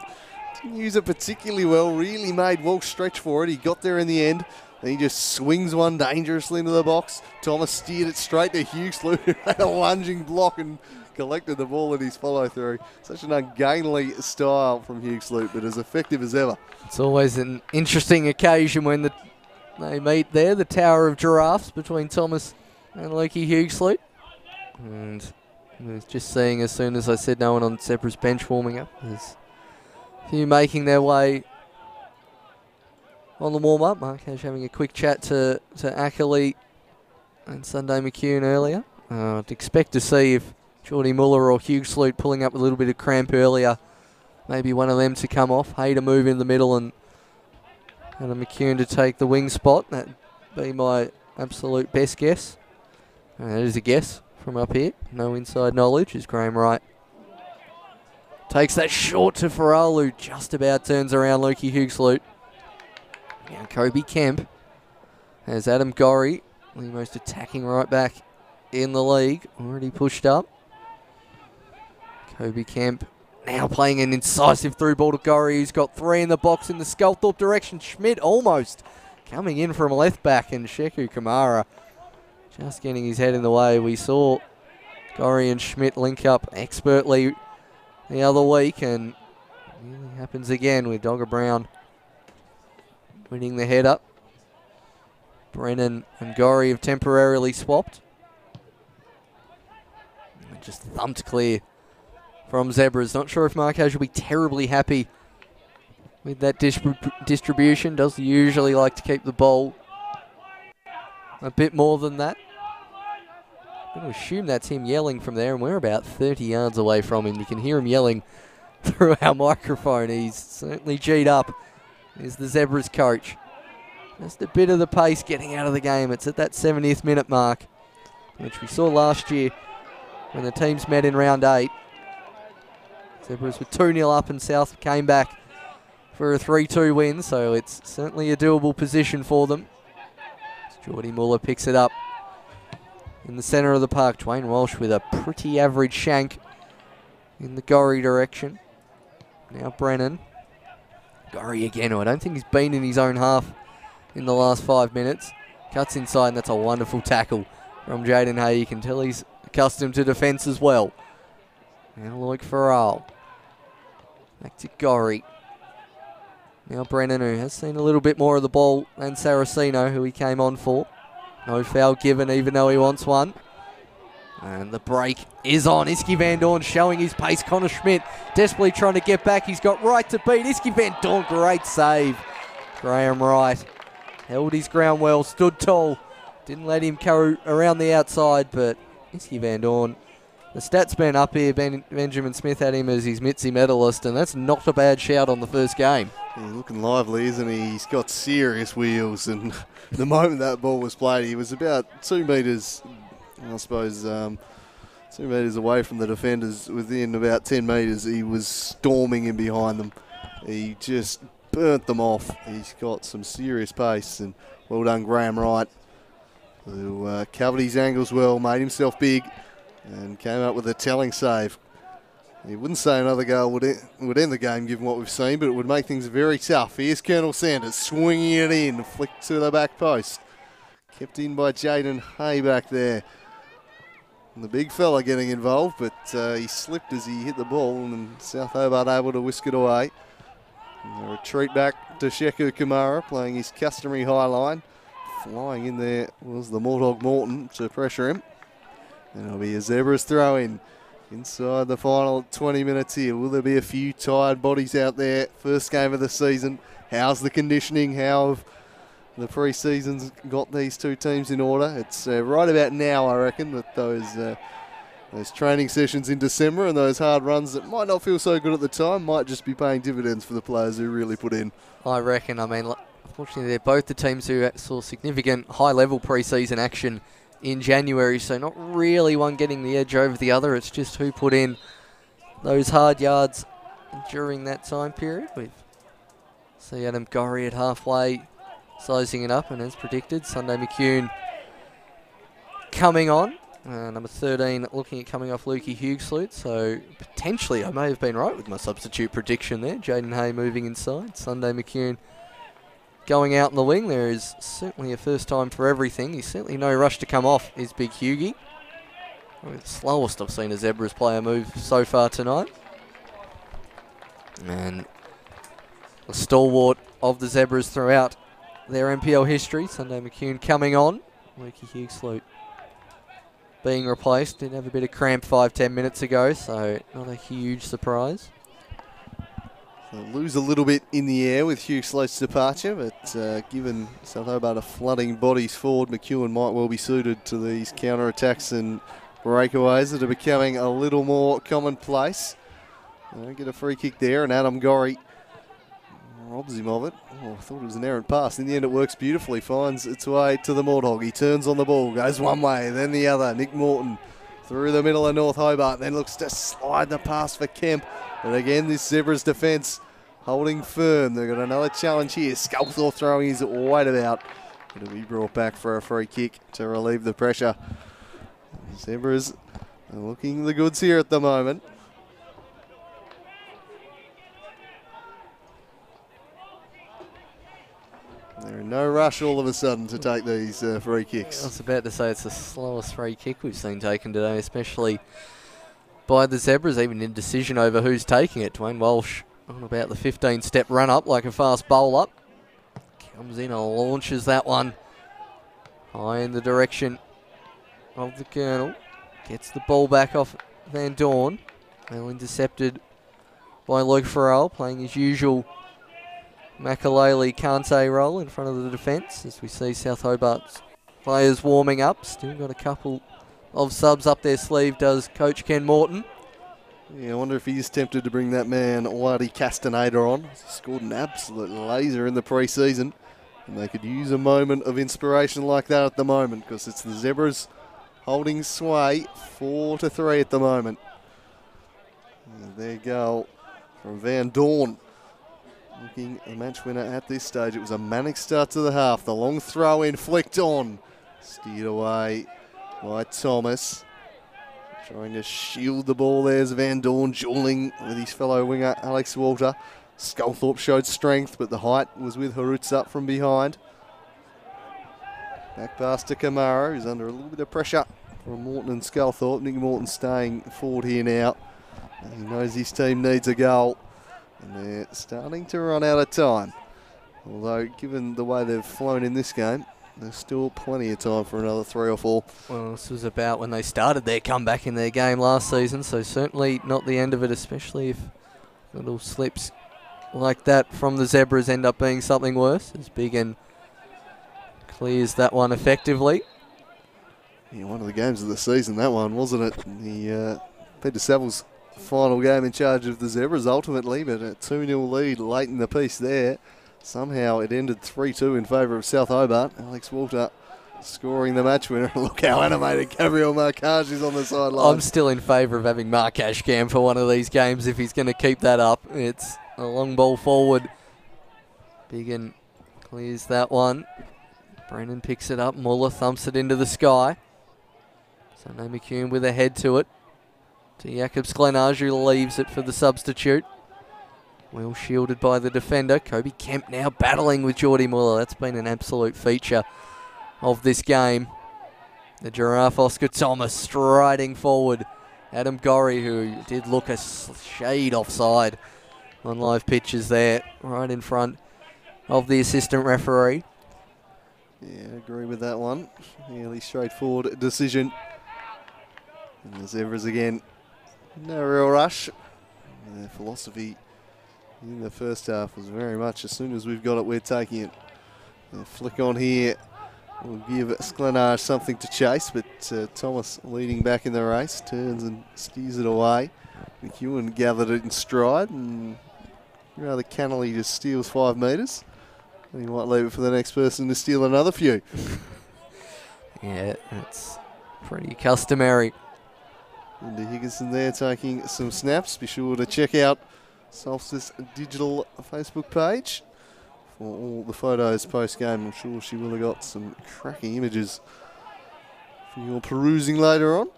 Didn't use it particularly well, really made Walsh stretch for it. He got there in the end. Then he just swings one dangerously into the box. Thomas steered it straight to Hughesloot, who had a lunging block and collected the ball in his follow-through. Such an ungainly style from Hughesloot, but as effective as ever. It's always an interesting occasion when they meet there, the Tower of Giraffes between Thomas and Lukey Hughesloot. And I was just seeing as soon as I said no one on Zebra's bench warming up. There's a few making their way on the warm-up. Marquez having a quick chat to Ackley and Sunday McEwen earlier. I'd expect to see if Geordie Muller or Hughesloot pulling up a little bit of cramp earlier. Maybe one of them to come off. Hay to move in the middle and McEwen to take the wing spot. That'd be my absolute best guess. That is a guess from up here. No inside knowledge. Is Graham right? Takes that short to Farrell, who just about turns around Lukey Hughesloot. Now Kobe Kemp has Adam Gorry, the most attacking right back in the league, already pushed up. Kobe Kemp now playing an incisive through ball to Gorry, who's got three in the box in the Sculthorpe direction. Schmidt almost coming in from left back, and Sheku Kamara just getting his head in the way. We saw Gorry and Schmidt link up expertly the other week, and it really happens again with Dogger Brown winning the header. Brennan and Gorry have temporarily swapped. And just thumped clear from Zebras. Not sure if Marquez will be terribly happy with that distribution. Does usually like to keep the ball a bit more than that. I'm going to assume that's him yelling from there, and we're about 30 yards away from him. You can hear him yelling through our microphone. He's certainly G'd up. Here's the Zebras coach. Just a bit of the pace getting out of the game. It's at that 70th minute mark, which we saw last year when the teams met in round 8. Zebras were 2-0 up and South came back for a 3-2 win, so it's certainly a doable position for them. Geordie Muller picks it up in the centre of the park. Dwayne Walsh with a pretty average shank in the Gorry direction. Now Brennan. Gorry again, who I don't think he's been in his own half in the last 5 minutes. Cuts inside, and that's a wonderful tackle from Jaden Hay. You can tell he's accustomed to defence as well. Now Loic Farrell. Back to Gorry. Now Brennan, who has seen a little bit more of the ball than Saraceno, who he came on for. No foul given, even though he wants one. And the break is on. Iski Van Dorn showing his pace. Connor Schmidt desperately trying to get back. He's got right to beat. Iski Van Dorn, great save. Graham Wright held his ground well, stood tall. Didn't let him carry around the outside, but Iski Van Dorn, the stats man up here, Benjamin Smith had him as his Mitzi medalist, and that's not a bad shout on the first game. Yeah, looking lively, isn't he? He's got serious wheels, and the moment that ball was played, he was about 2 metres, I suppose, 2 metres away from the defenders. Within about 10 metres, he was storming in behind them. He just burnt them off. He's got some serious pace, and well done, Graham Wright, who covered his angles well, made himself big, and came up with a telling save. You wouldn't say another goal would end the game given what we've seen, but it would make things very tough. Here's Colonel Sanders swinging it in, flicked to the back post. Kept in by Jaden Hay back there. And the big fella getting involved, but he slipped as he hit the ball, and South Hobart able to whisk it away. And a retreat back to Sheku Kamara, playing his customary high line. Flying in there was the Mortog Morton to pressure him. And it'll be a Zebras throw in. Inside the final 20 minutes here. Will there be a few tired bodies out there? First game of the season. How's the conditioning? How have the pre-seasons got these two teams in order? It's right about now, I reckon, that those training sessions in December and those hard runs that might not feel so good at the time might just be paying dividends for the players who really put in. I reckon. I mean, unfortunately, they're both the teams who saw significant high-level pre-season action in January, so not really one getting the edge over the other. It's just who put in those hard yards during that time period. We see Adam Gorry at halfway, sizing it up, and as predicted, Sunday McCune coming on. Number 13 looking at coming off Lukey Hugesloot, so potentially I may have been right with my substitute prediction there. Jaden Hay moving inside, Sunday McCune going out in the wing. There is certainly a first time for everything. He's certainly no rush to come off, is Big Hughie. The slowest I've seen a Zebras player move so far tonight. And the stalwart of the Zebras throughout their NPL history, Sunday McCune coming on. Lukey Hugesloot being replaced. Did have a bit of cramp 5-10 minutes ago, so not a huge surprise. Lose a little bit in the air with Hugesloot's departure, but given South Hobart are flooding bodies forward, McEwen might well be suited to these counter-attacks and breakaways that are becoming a little more commonplace. Get a free kick there, and Adam Gorry robs him of it. Oh, I thought it was an errant pass. In the end, it works beautifully. Finds its way to the Morthog. He turns on the ball, goes one way, then the other. Nick Morton through the middle of North Hobart, then looks to slide the pass for Kemp. But again, this Zebras defence holding firm. They've got another challenge here. Sculpthorpe throwing his weight about. It'll be brought back for a free kick to relieve the pressure. Zebras are looking the goods here at the moment. They're in no rush all of a sudden to take these free kicks. I was about to say it's the slowest free kick we've seen taken today, especially by the Zebras. Even indecision over who's taking it. Dwayne Walsh on about the 15-step run up like a fast bowl up. Comes in and launches that one high in the direction of the Colonel. Gets the ball back off Van Dorn. Well intercepted by Luke Farrell, playing his usual Makalele Kante role in front of the defence as we see South Hobart's players warming up. Still got a couple of subs up their sleeve, does Coach Ken Morton. Yeah, I wonder if he's tempted to bring that man, Waddy Castaneda, on. He scored an absolute laser in the pre-season, and they could use a moment of inspiration like that at the moment, because it's the Zebras holding sway 4-3 at the moment. And their goal from Van Dorn. Looking a match winner at this stage. It was a Manic start to the half. The long throw in flicked on. Steered away by Thomas. Trying to shield the ball. There's Van Dorn dueling with his fellow winger Alex Walter. Sculthorpe showed strength, but the height was with Harutza from behind. Back pass to Kamara, who's under a little bit of pressure from Morton and Sculthorpe. Nick Morton staying forward here now. He knows his team needs a goal, and they're starting to run out of time. Although, given the way they've flown in this game, there's still plenty of time for another 3 or 4. Well, this was about when they started their comeback in their game last season, so certainly not the end of it, especially if little slips like that from the Zebras end up being something worse, as Biggin clears that one effectively. Yeah, one of the games of the season, that one, wasn't it? The Peter Saville's final game in charge of the Zebras ultimately, but a 2-0 lead late in the piece there. Somehow it ended 3-2 in favour of South Hobart. Alex Walter scoring the match winner. Look how animated Gabriel Marcage is on the sideline. I'm still in favour of having Marcage Cam for one of these games if he's going to keep that up. It's a long ball forward. Biggin clears that one. Brennan picks it up. Muller thumps it into the sky. So no McCune with a head to it. To Jakobs Glenage, who leaves it for the substitute. Well shielded by the defender. Kobe Kemp now battling with Geordie Muller. That's been an absolute feature of this game. The Giraffe Oscar Thomas striding forward. Adam Gorry, who did look a shade offside on live pitches there, right in front of the assistant referee. Yeah, I agree with that one. Fairly straightforward decision. And the Zebras again, no real rush. Their philosophy in the first half was very much as soon as we've got it, we're taking it. A flick on here will give Sklenage something to chase, but Thomas leading back in the race, turns and steers it away. McEwen gathered it in stride and rather cannily just steals 5 metres. He might leave it for the next person to steal another few. Yeah, that's pretty customary. Linda Higginson there taking some snaps. Be sure to check out Solstice Digital Facebook page for all the photos post-game. I'm sure she will have got some cracking images for your perusing later on.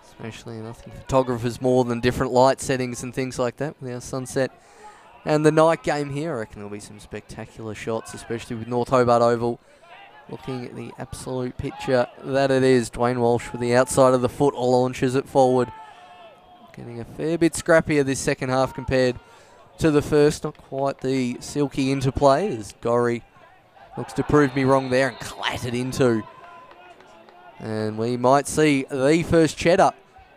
Especially nothing photographers more than different light settings and things like that with our sunset and the night game here. I reckon there'll be some spectacular shots, especially with North Hobart Oval looking at the absolute picture that it is. Dwayne Walsh with the outside of the foot launches it forward. Getting a fair bit scrappier this second half compared to the first. Not quite the silky interplay as Gorry looks to prove me wrong there and clattered into. And we might see the first cheddar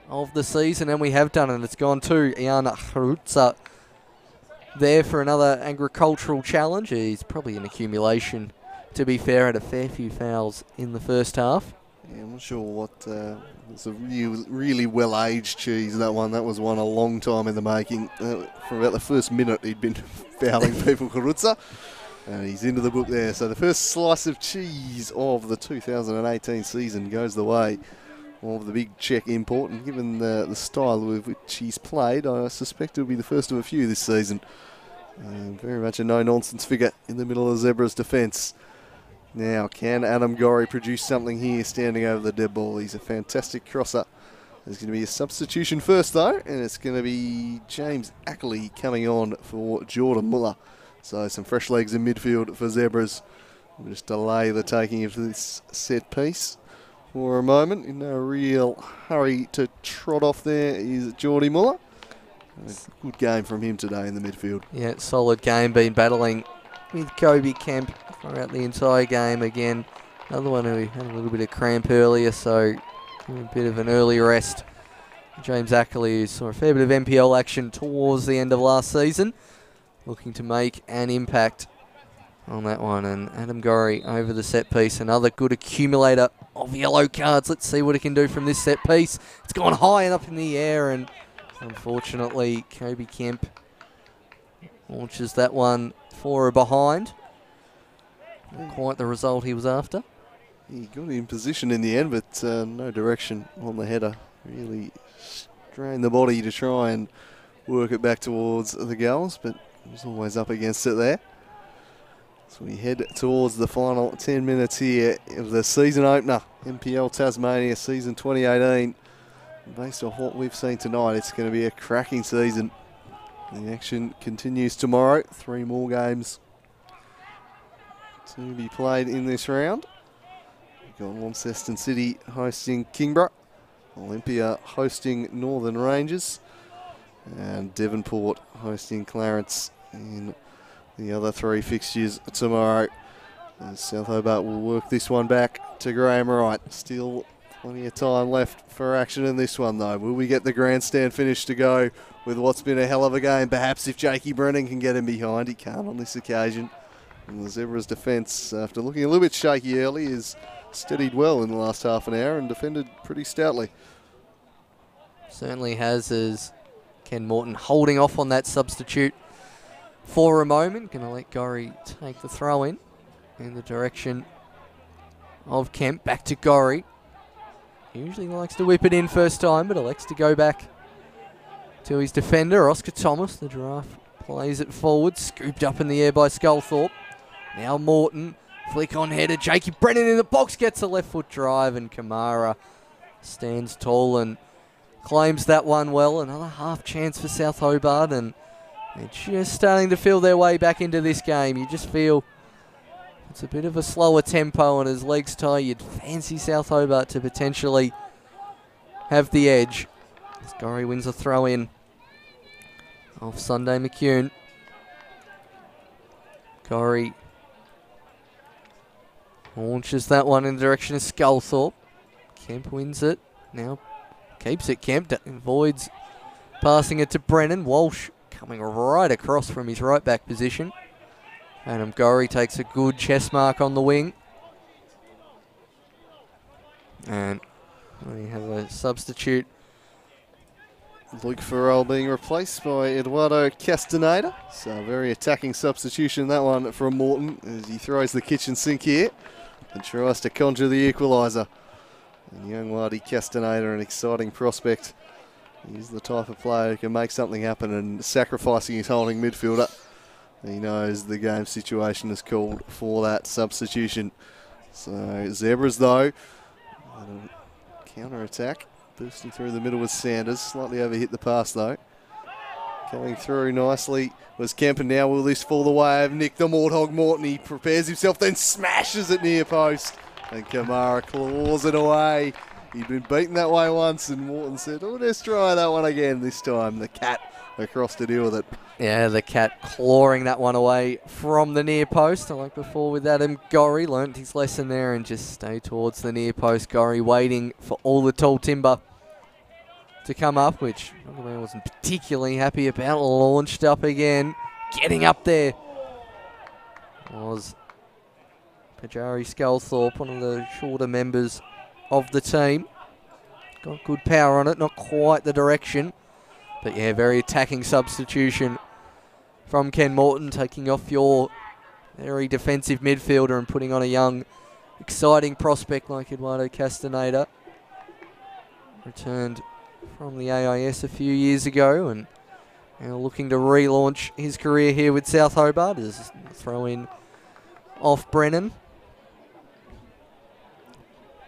of the season, and we have done it. It's gone to Iana Harutza there for another agricultural challenge. He's probably an accumulation, to be fair. Had a fair few fouls in the first half. Yeah, I'm not sure what. It's a really well-aged cheese, that one. That was one a long time in the making. For about the first minute, he'd been fouling people, Harutza. And he's into the book there. So the first slice of cheese of the 2018 season goes the way of the big Czech import. And given the style with which he's played, I suspect it'll be the first of a few this season. Very much a no-nonsense figure in the middle of Zebra's defence. Now, can Adam Gorry produce something here standing over the dead ball? He's a fantastic crosser. There's going to be a substitution first, though, and it's going to be James Ackley coming on for Jordan Muller. So some fresh legs in midfield for Zebras. We'll just delay the taking of this set piece for a moment. In no real hurry to trot off there is Geordie Muller. A good game from him today in the midfield. Yeah, solid game, been battling with Kobe Kemp throughout the entire game again. Another one who had a little bit of cramp earlier, so a bit of an early rest. James Ackley saw a fair bit of NPL action towards the end of last season, looking to make an impact on that one. And Adam Gorry over the set piece, another good accumulator of yellow cards. Let's see what he can do from this set piece. It's gone high and up in the air, and unfortunately Kobe Kemp launches that one for a behind. Not quite the result he was after. He got in position in the end, but no direction on the header. Really strained the body to try and work it back towards the goals, but he was always up against it there. So we head towards the final 10 minutes here of the season opener, NPL Tasmania season 2018. Based on what we've seen tonight, it's going to be a cracking season. The action continues tomorrow. 3 more games to be played in this round. We've got Launceston City hosting Kingborough, Olympia hosting Northern Rangers, and Devonport hosting Clarence in the other 3 fixtures tomorrow. And South Hobart will work this one back to Graham Wright. Still plenty of time left for action in this one though. Will we get the grandstand finish to go with what's been a hell of a game? Perhaps if Jakey Brennan can get him behind. He can't on this occasion. And the Zebras' defence, after looking a little bit shaky early, is steadied well in the last half an hour and defended pretty stoutly. Certainly has, as Ken Morton holding off on that substitute for a moment. Going to let Gorry take the throw in the direction of Kemp. Back to Gorry. Usually likes to whip it in first time, but elects to go back to his defender, Oscar Thomas. The Giraffe plays it forward, scooped up in the air by Sculthorpe. Now Morton, flick on header. Jakey Brennan in the box, gets a left foot drive, and Kamara stands tall and claims that one well. Another half chance for South Hobart, and they're just starting to feel their way back into this game. You just feel it's a bit of a slower tempo, and as legs tie, you'd fancy South Hobart to potentially have the edge. As Gorry wins a throw in off Sunday McCune. Gorry launches that one in the direction of Sculthorpe. Kemp wins it. Now keeps it. Kemp avoids passing it to Brennan. Walsh coming right across from his right back position. Adam Gorry takes a good chest mark on the wing. And we have a substitute. Luke Farrell being replaced by Eduardo Castaneda. So a very attacking substitution, that one from Morton, as he throws the kitchen sink here and tries to conjure the equaliser. And young Waddy Castaneda, an exciting prospect. He's the type of player who can make something happen, and sacrificing his holding midfielder. He knows the game situation is called for that substitution. So Zebras though, counter-attack. Bursting through the middle with Sanders. Slightly overhit the pass though. Coming through nicely was Kemp, and now will this fall the way of Nick the Morthog Morton. He prepares himself, then smashes it near post. And Kamara claws it away. He'd been beaten that way once, and Morton said, oh, let's try that one again this time. The Cat across to deal with it. Yeah, the Cat clawing that one away from the near post. Like before with Adam Gorry, learnt his lesson there and just stay towards the near post. Gorry waiting for all the tall timber to come up, which I wasn't particularly happy about. Launched up again, getting up there was Pajari Sculthorpe, one of the shorter members of the team. Got good power on it, not quite the direction. But yeah, very attacking substitution from Ken Morton, taking off your very defensive midfielder and putting on a young, exciting prospect like Eduardo Castaneda. Returned from the AIS a few years ago and now looking to relaunch his career here with South Hobart. As throw in off Brennan.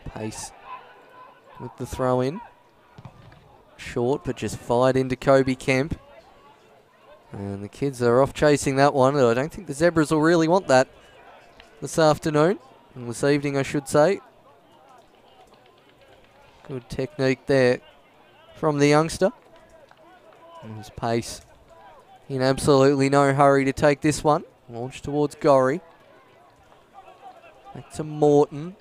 Pace with the throw in. Short, but just fired into Kobe Kemp. And the kids are off chasing that one. I don't think the Zebras will really want that this afternoon. And this evening, I should say. Good technique there from the youngster. And his pace in absolutely no hurry to take this one. Launch towards Gorry. Back to Morton.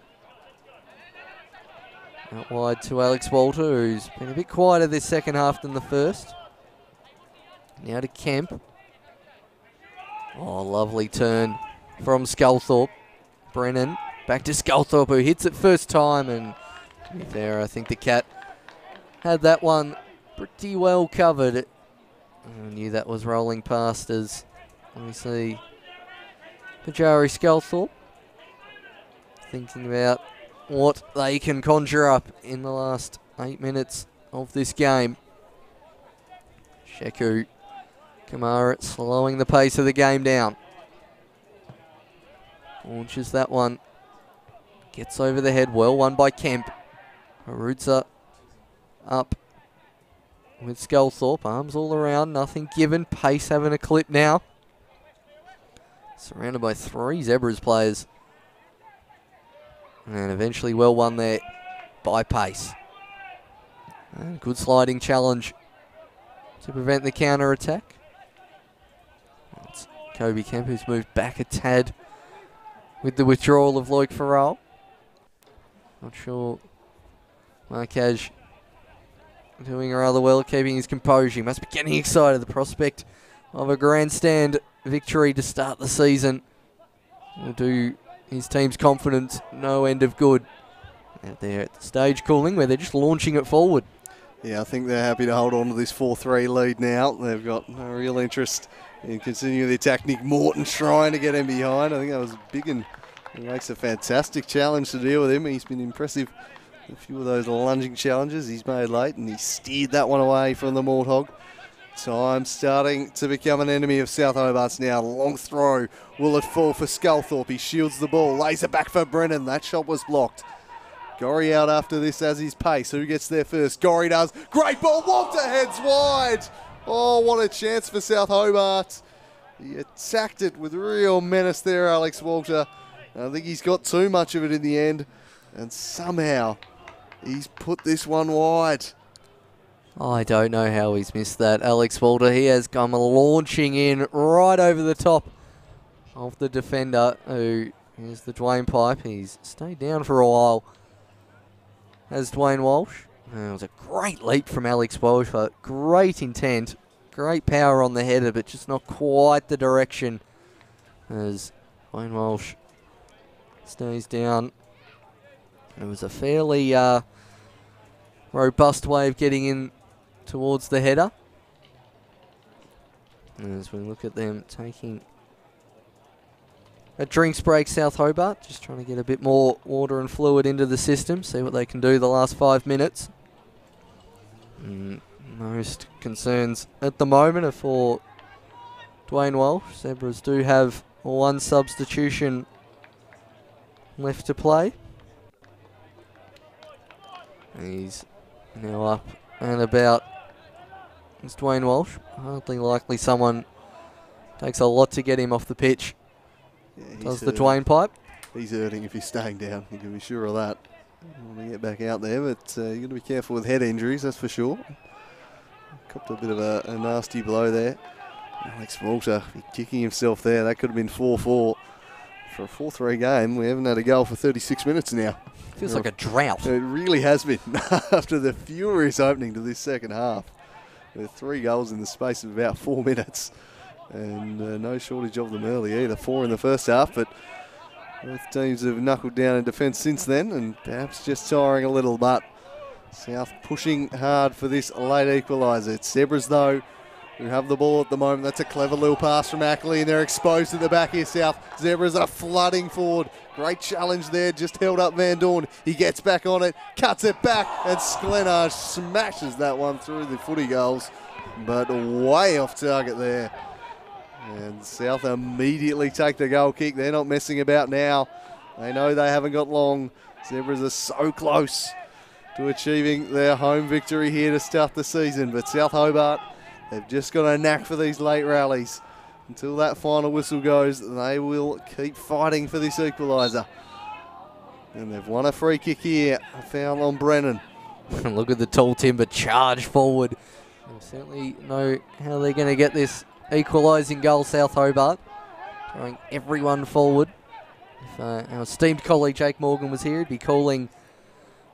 Out wide to Alex Walter, who's been a bit quieter this second half than the first. Now to Kemp. Oh, lovely turn from Sculthorpe. Brennan back to Sculthorpe, who hits it first time. And to be fair, I think the Cat had that one pretty well covered. I knew that was rolling past as we see Pajari Sculthorpe thinking about what they can conjure up in the last 8 minutes of this game. Sheku Kamara slowing the pace of the game down. Launches that one. Gets over the head. Well won by Kemp. Arutza up with Sculthorpe. Arms all around. Nothing given. Pace having a clip now. Surrounded by 3 Zebras players. And eventually well won there by Pace. And good sliding challenge to prevent the counter attack. It's Kobe Kemp who's moved back a tad with the withdrawal of Loic Farrell. Not sure Marquez doing rather well, keeping his composure. He must be getting excited. The prospect of a grandstand victory to start the season will do his team's confidence no end of good. Out there at the stage cooling where they're just launching it forward. Yeah, I think they're happy to hold on to this 4-3 lead now. They've got no real interest in continuing the attack. Nick Morton trying to get him behind. I think that was big, and he makes a fantastic challenge to deal with him. He's been impressive. A few of those lunging challenges he's made late, and he steered that one away from the Morthog. Time starting to become an enemy of South Hobart's now. Long throw. Will it fall for Sculthorpe? He shields the ball. Lays it back for Brennan. That shot was blocked. Gorry out after this as his pace. Who gets there first? Gorry does. Great ball. Walter heads wide. Oh, what a chance for South Hobart. He attacked it with real menace there, Alex Walter. I think he's got too much of it in the end. And somehow he's put this one wide. I don't know how he's missed that. Alex Walter, he has come launching in right over the top of the defender, who is the Dwayne Pipe. He's stayed down for a while as Dwayne Walsh. It was a great leap from Alex Walsh, but great intent, great power on the header, but just not quite the direction as Dwayne Walsh stays down. It was a fairly robust way of getting in towards the header. And as we look at them taking a drinks break, South Hobart, just trying to get a bit more water and fluid into the system, see what they can do the last 5 minutes. Most concerns at the moment are for Dwayne Walsh. Zebras do have 1 substitution left to play. He's now up and about. It's Dwayne Walsh. Hardly likely someone takes a lot to get him off the pitch. Yeah, does the Dwayne Pipe. He's hurting if he's staying down. You can be sure of that. Want to get back out there, but you're going to be careful with head injuries, that's for sure. Copped a bit of a nasty blow there. Alex Walter kicking himself there. That could have been 4-4. For a 4-3 game, we haven't had a goal for 36 minutes now. Feels like a drought. It really has been after the furious opening to this second half. With 3 goals in the space of about 4 minutes. And no shortage of them early either. 4 in the first half, but both teams have knuckled down in defence since then, and perhaps just tiring a little, but South pushing hard for this late equaliser. It's Zebras, though, who have the ball at the moment. That's a clever little pass from Ackley, and they're exposed at the back here, South. Zebras are flooding forward. Great challenge there, just held up Van Dorn. He gets back on it, cuts it back, and Sklenar smashes that one through the footy goals, but way off target there. And South immediately take the goal kick. They're not messing about now. They know they haven't got long. Zebras are so close to achieving their home victory here to start the season, but South Hobart, they've just got a knack for these late rallies. Until that final whistle goes, they will keep fighting for this equaliser. And they've won a free kick here. A foul on Brennan. Look at the tall timber charge forward. They certainly know how they're going to get this equalising goal, South Hobart. throwing everyone forward. If our esteemed colleague Jake Morgan was here, he'd be calling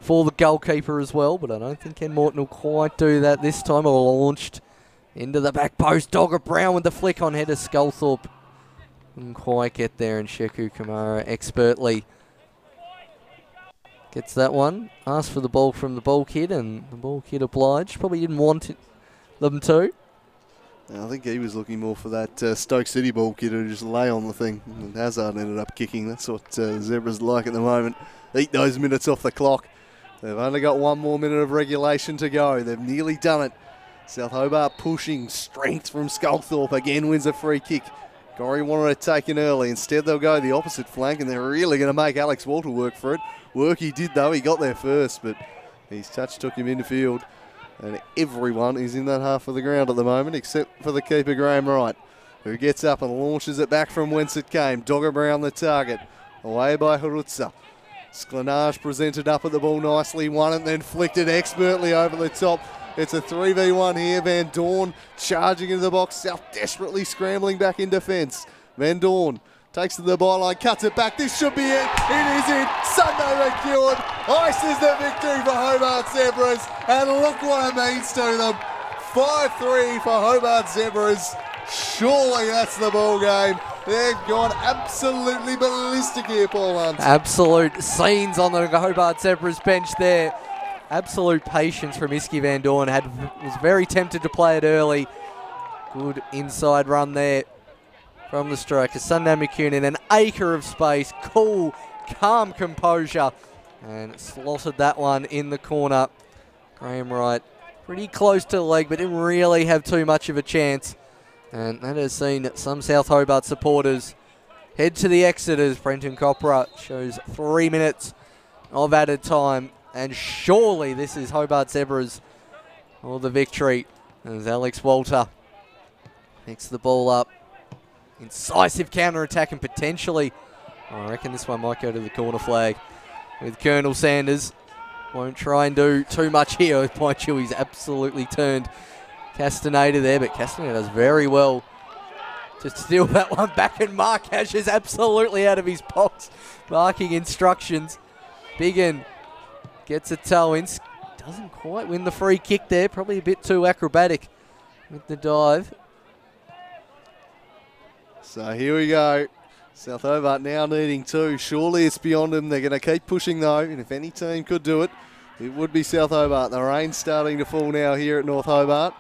for the goalkeeper as well, but I don't think Ken Morton will quite do that this time. Launched into the back post. Dogger Brown with the flick on header. Sculthorpe couldn't quite get there, and Sheku Kamara expertly gets that one. Asked for the ball from the ball kid, and the ball kid obliged. Probably didn't want them to. I think he was looking more for that Stoke City ball kid to just lay on the thing. And Hazard ended up kicking. That's what Zebras like at the moment. Eat those minutes off the clock. They've only got one more minute of regulation to go. They've nearly done it. South Hobart pushing. Strength from Sculthorpe. Again wins a free kick. Gorry wanted to take it early. Instead they'll go the opposite flank, and they're really going to make Alex Walter work for it. Work he did though. He got there first, but his touch took him into field. And everyone is in that half of the ground at the moment, except for the keeper, Graham Wright, who gets up and launches it back from whence it came. Dogger Brown the target. Away by Harutza. Sklanage presented up at the ball nicely, won it, then flicked it expertly over the top. It's a 3v1 here. Van Dorn charging into the box. South desperately scrambling back in defence. Van Dorn takes to the byline, cuts it back. This should be it. It is it. Sunday McEwen ices the victory for Hobart Zebras. And look what it means to them. 5-3 for Hobart Zebras. Surely that's the ball game. They've gone absolutely ballistic here, Paul Hunt. Absolute scenes on the Hobart Zebras bench there. Absolute patience from Iski Van Dorn. Was very tempted to play it early. Good inside run there from the striker. Sunday McEwen, an acre of space. Cool, calm composure. And slotted that one in the corner. Graham Wright pretty close to the leg, but didn't really have too much of a chance. And that has seen some South Hobart supporters head to the exiters. Brenton Copra shows 3 minutes of added time. And surely this is Hobart Zebras for the victory. As Alex Walter picks the ball up. Incisive counter-attack, and potentially, I reckon this one might go to the corner flag with Colonel Sanders. Won't try and do too much here. Mind you, he's absolutely turned Castaneda there, but Castaneda does very well to steal that one back, and Mark Ash is absolutely out of his box, marking instructions. Biggin gets a toe in, doesn't quite win the free kick there, probably a bit too acrobatic with the dive. So here we go. South Hobart now needing 2. Surely it's beyond them. They're going to keep pushing though, and if any team could do it, it would be South Hobart. The rain's starting to fall now here at North Hobart.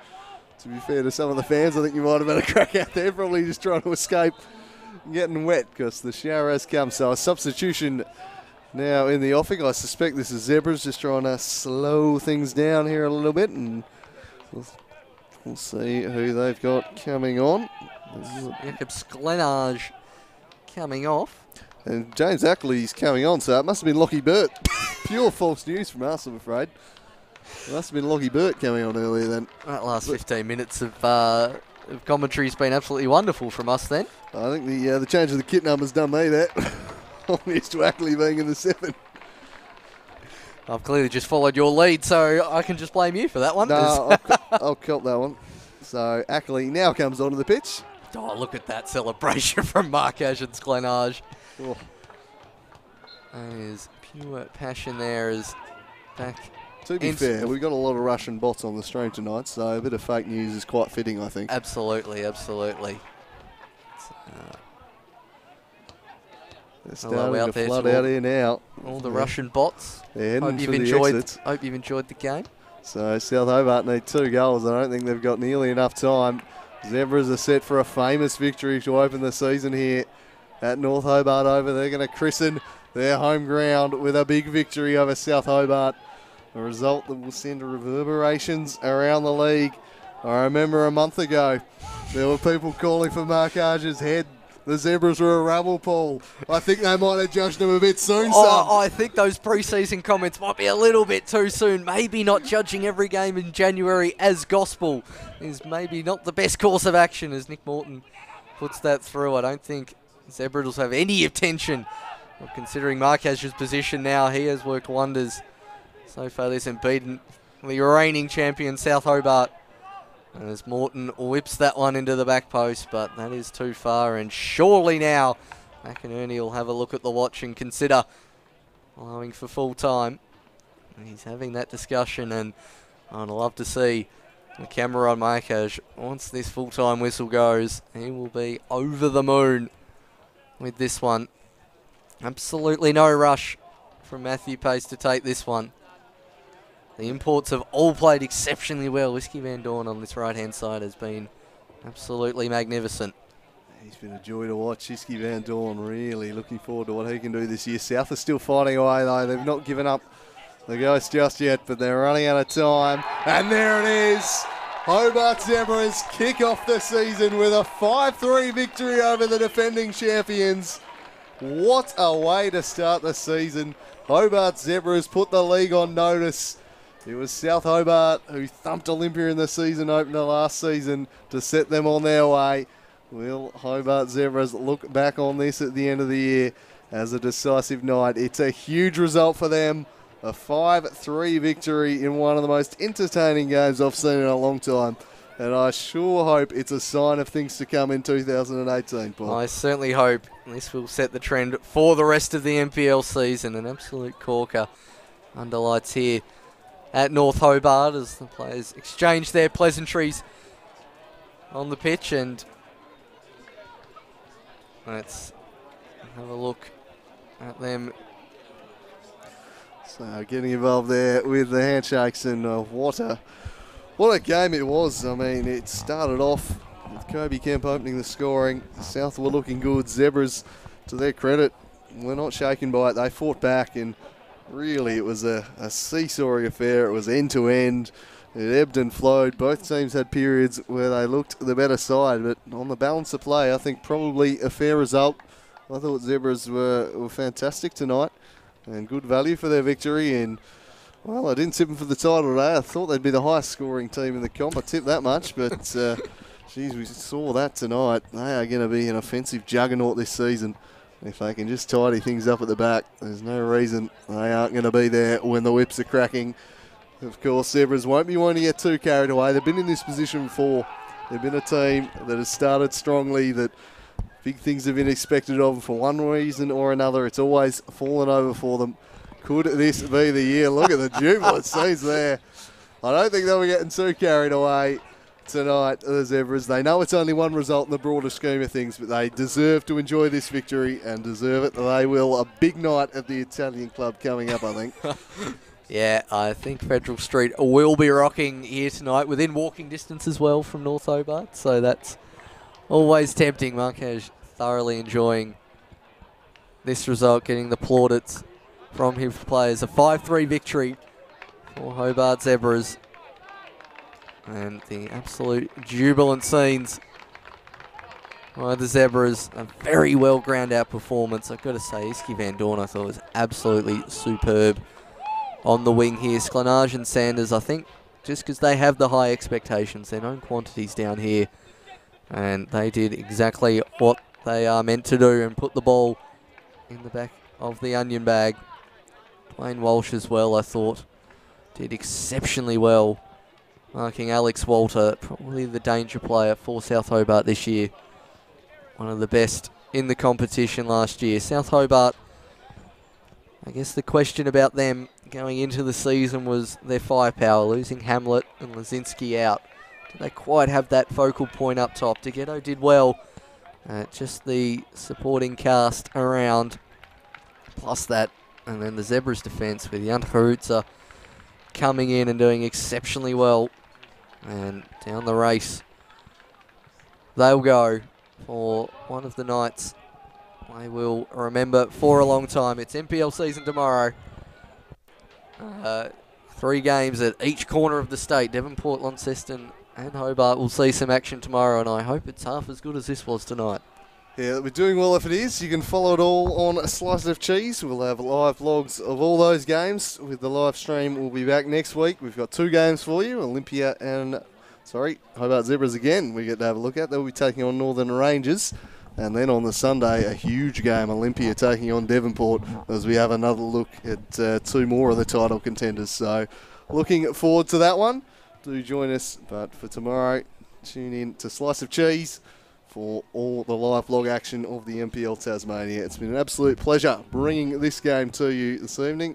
To be fair to some of the fans, I think you might have had a crack out there, probably just trying to escape getting wet because the shower has come. So a substitution now in the offing. I suspect this is Zebras just trying to slow things down here a little bit, and we'll see who they've got coming on. Jacob Sklenage coming off. And James Ackley's coming on, so it must have been Lockie Burt. Pure false news from us, I'm afraid. It must have been Lockie Burt coming on earlier then. That last 15 minutes of commentary has been absolutely wonderful from us then. I think the change of the kit number's done me that. I'm used to Ackley being in the 7. I've clearly just followed your lead, so I can just blame you for that one. No, I'll cop that one. So Ackley now comes onto the pitch. Oh, look at that celebration from Mark Ash and Sklenage. Oh. There's pure passion there as back. To be fair, we've got a lot of Russian bots on the stream tonight, so a bit of fake news is quite fitting, I think. Absolutely, absolutely. They're starting to flood out here now. All the Russian bots. They're heading for the exits. Hope you've enjoyed the game. So South Hobart need 2 goals. I don't think they've got nearly enough time. Zebras are set for a famous victory to open the season here at North Hobart over. They're going to christen their home ground with a big victory over South Hobart. A result that will send reverberations around the league. I remember a month ago, there were people calling for Mark Arge's head. The Zebras were a rabble, Paul. I think they might have judged him a bit soon, son. I think those pre-season comments might be a little bit too soon. Maybe not judging every game in January as gospel is maybe not the best course of action as Nick Morton puts that through. I don't think Zebras will have any intention of considering Marquez's position now. He has worked wonders so far this and beaten the reigning champion South Hobart And as Morton whips that one into the back post, but that is too far. And surely now, McInerney will have a look at the watch and consider allowing for full time. And he's having that discussion, and I'd love to see the camera on Marquez. Once this full-time whistle goes, he will be over the moon with this one. Absolutely no rush from Matthew Pace to take this one. The imports have all played exceptionally well. Whiskey Van Dorn on this right-hand side has been absolutely magnificent. He's been a joy to watch. Whiskey Van Dorn really looking forward to what he can do this year. South is still fighting away though. They've not given up the ghost just yet, but they're running out of time. And there it is. Hobart Zebras kick off the season with a 5-3 victory over the defending champions. What a way to start the season. Hobart Zebras put the league on notice. It was South Hobart who thumped Olympia in the season opener last season to set them on their way. Will Hobart Zebras look back on this at the end of the year as a decisive night? It's a huge result for them. A 5-3 victory in one of the most entertaining games I've seen in a long time. And I sure hope it's a sign of things to come in 2018, Paul. I certainly hope this will set the trend for the rest of the NPL season. An absolute corker under lights here at North Hobart as the players exchange their pleasantries on the pitch. And let's have a look at them. So getting involved there with the handshakes, and what a game it was. I mean, it started off with Kobe Kemp opening the scoring. South were looking good. Zebras, to their credit, were not shaken by it. They fought back, and really it was a seesawy affair. It was end-to-end. It ebbed and flowed. Both teams had periods where they looked the better side, but on the balance of play, I think probably a fair result. I thought Zebras were fantastic tonight and good value for their victory. And, well, I didn't tip them for the title today. I thought they'd be the highest scoring team in the comp. I tipped that much, but, geez, we saw that tonight. They are going to be an offensive juggernaut this season. If they can just tidy things up at the back, there's no reason they aren't going to be there when the whips are cracking. Of course, Zebras won't be wanting to get too carried away. They've been in this position before. They've been a team that has started strongly, that big things have been expected of them for one reason or another. It's always fallen over for them. Could this be the year? Look at the jubilant scenes there. I don't think they'll be getting too carried away tonight, the Zebras. They know it's only one result in the broader scheme of things, but they deserve to enjoy this victory and deserve it. They will. A big night at the Italian club coming up, I think. Yeah, I think Federal Street will be rocking here tonight, within walking distance as well from North Hobart, so that's always tempting. Marquez thoroughly enjoying this result, getting the plaudits from his players. A 5-3 victory for Hobart Zebras. And the absolute jubilant scenes by the Zebras. A very well ground out performance. I've got to say, Whiskey Van Dorn I thought was absolutely superb on the wing here. Sklanage and Sanders, I think, just because they have the high expectations, their known quantities down here, and they did exactly what they are meant to do and put the ball in the back of the onion bag. Wayne Walsh as well, I thought, did exceptionally well, marking Alex Walter, probably the danger player for South Hobart this year. One of the best in the competition last year. South Hobart, I guess the question about them going into the season was their firepower, losing Hamlet and Lazinski out. Did they quite have that focal point up top? DeGhetto did well. Just the supporting cast around, plus that, and then the Zebras defence with Jan Harutza coming in and doing exceptionally well. And down the race, they'll go for one of the nights I will remember for a long time. It's NPL season tomorrow. 3 games at each corner of the state. Devonport, Launceston and Hobart will see some action tomorrow, and I hope it's half as good as this was tonight. Yeah, we're doing well if it is. You can follow it all on A Slice of Cheese. We'll have live vlogs of all those games with the live stream. We'll be back next week. We've got 2 games for you, Olympia and, Hobart Zebras again we get to have a look at. They'll be taking on Northern Rangers. And then on the Sunday, a huge game, Olympia taking on Devonport, as we have another look at 2 more of the title contenders. So looking forward to that one. do join us. But for tomorrow, tune in to Slice of Cheese for all the live vlog action of the NPL Tasmania. It's been an absolute pleasure bringing this game to you this evening.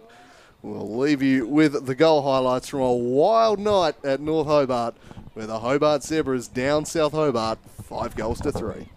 We'll leave you with the goal highlights from a wild night at North Hobart, where the Hobart Zebras down South Hobart 5 goals to 3.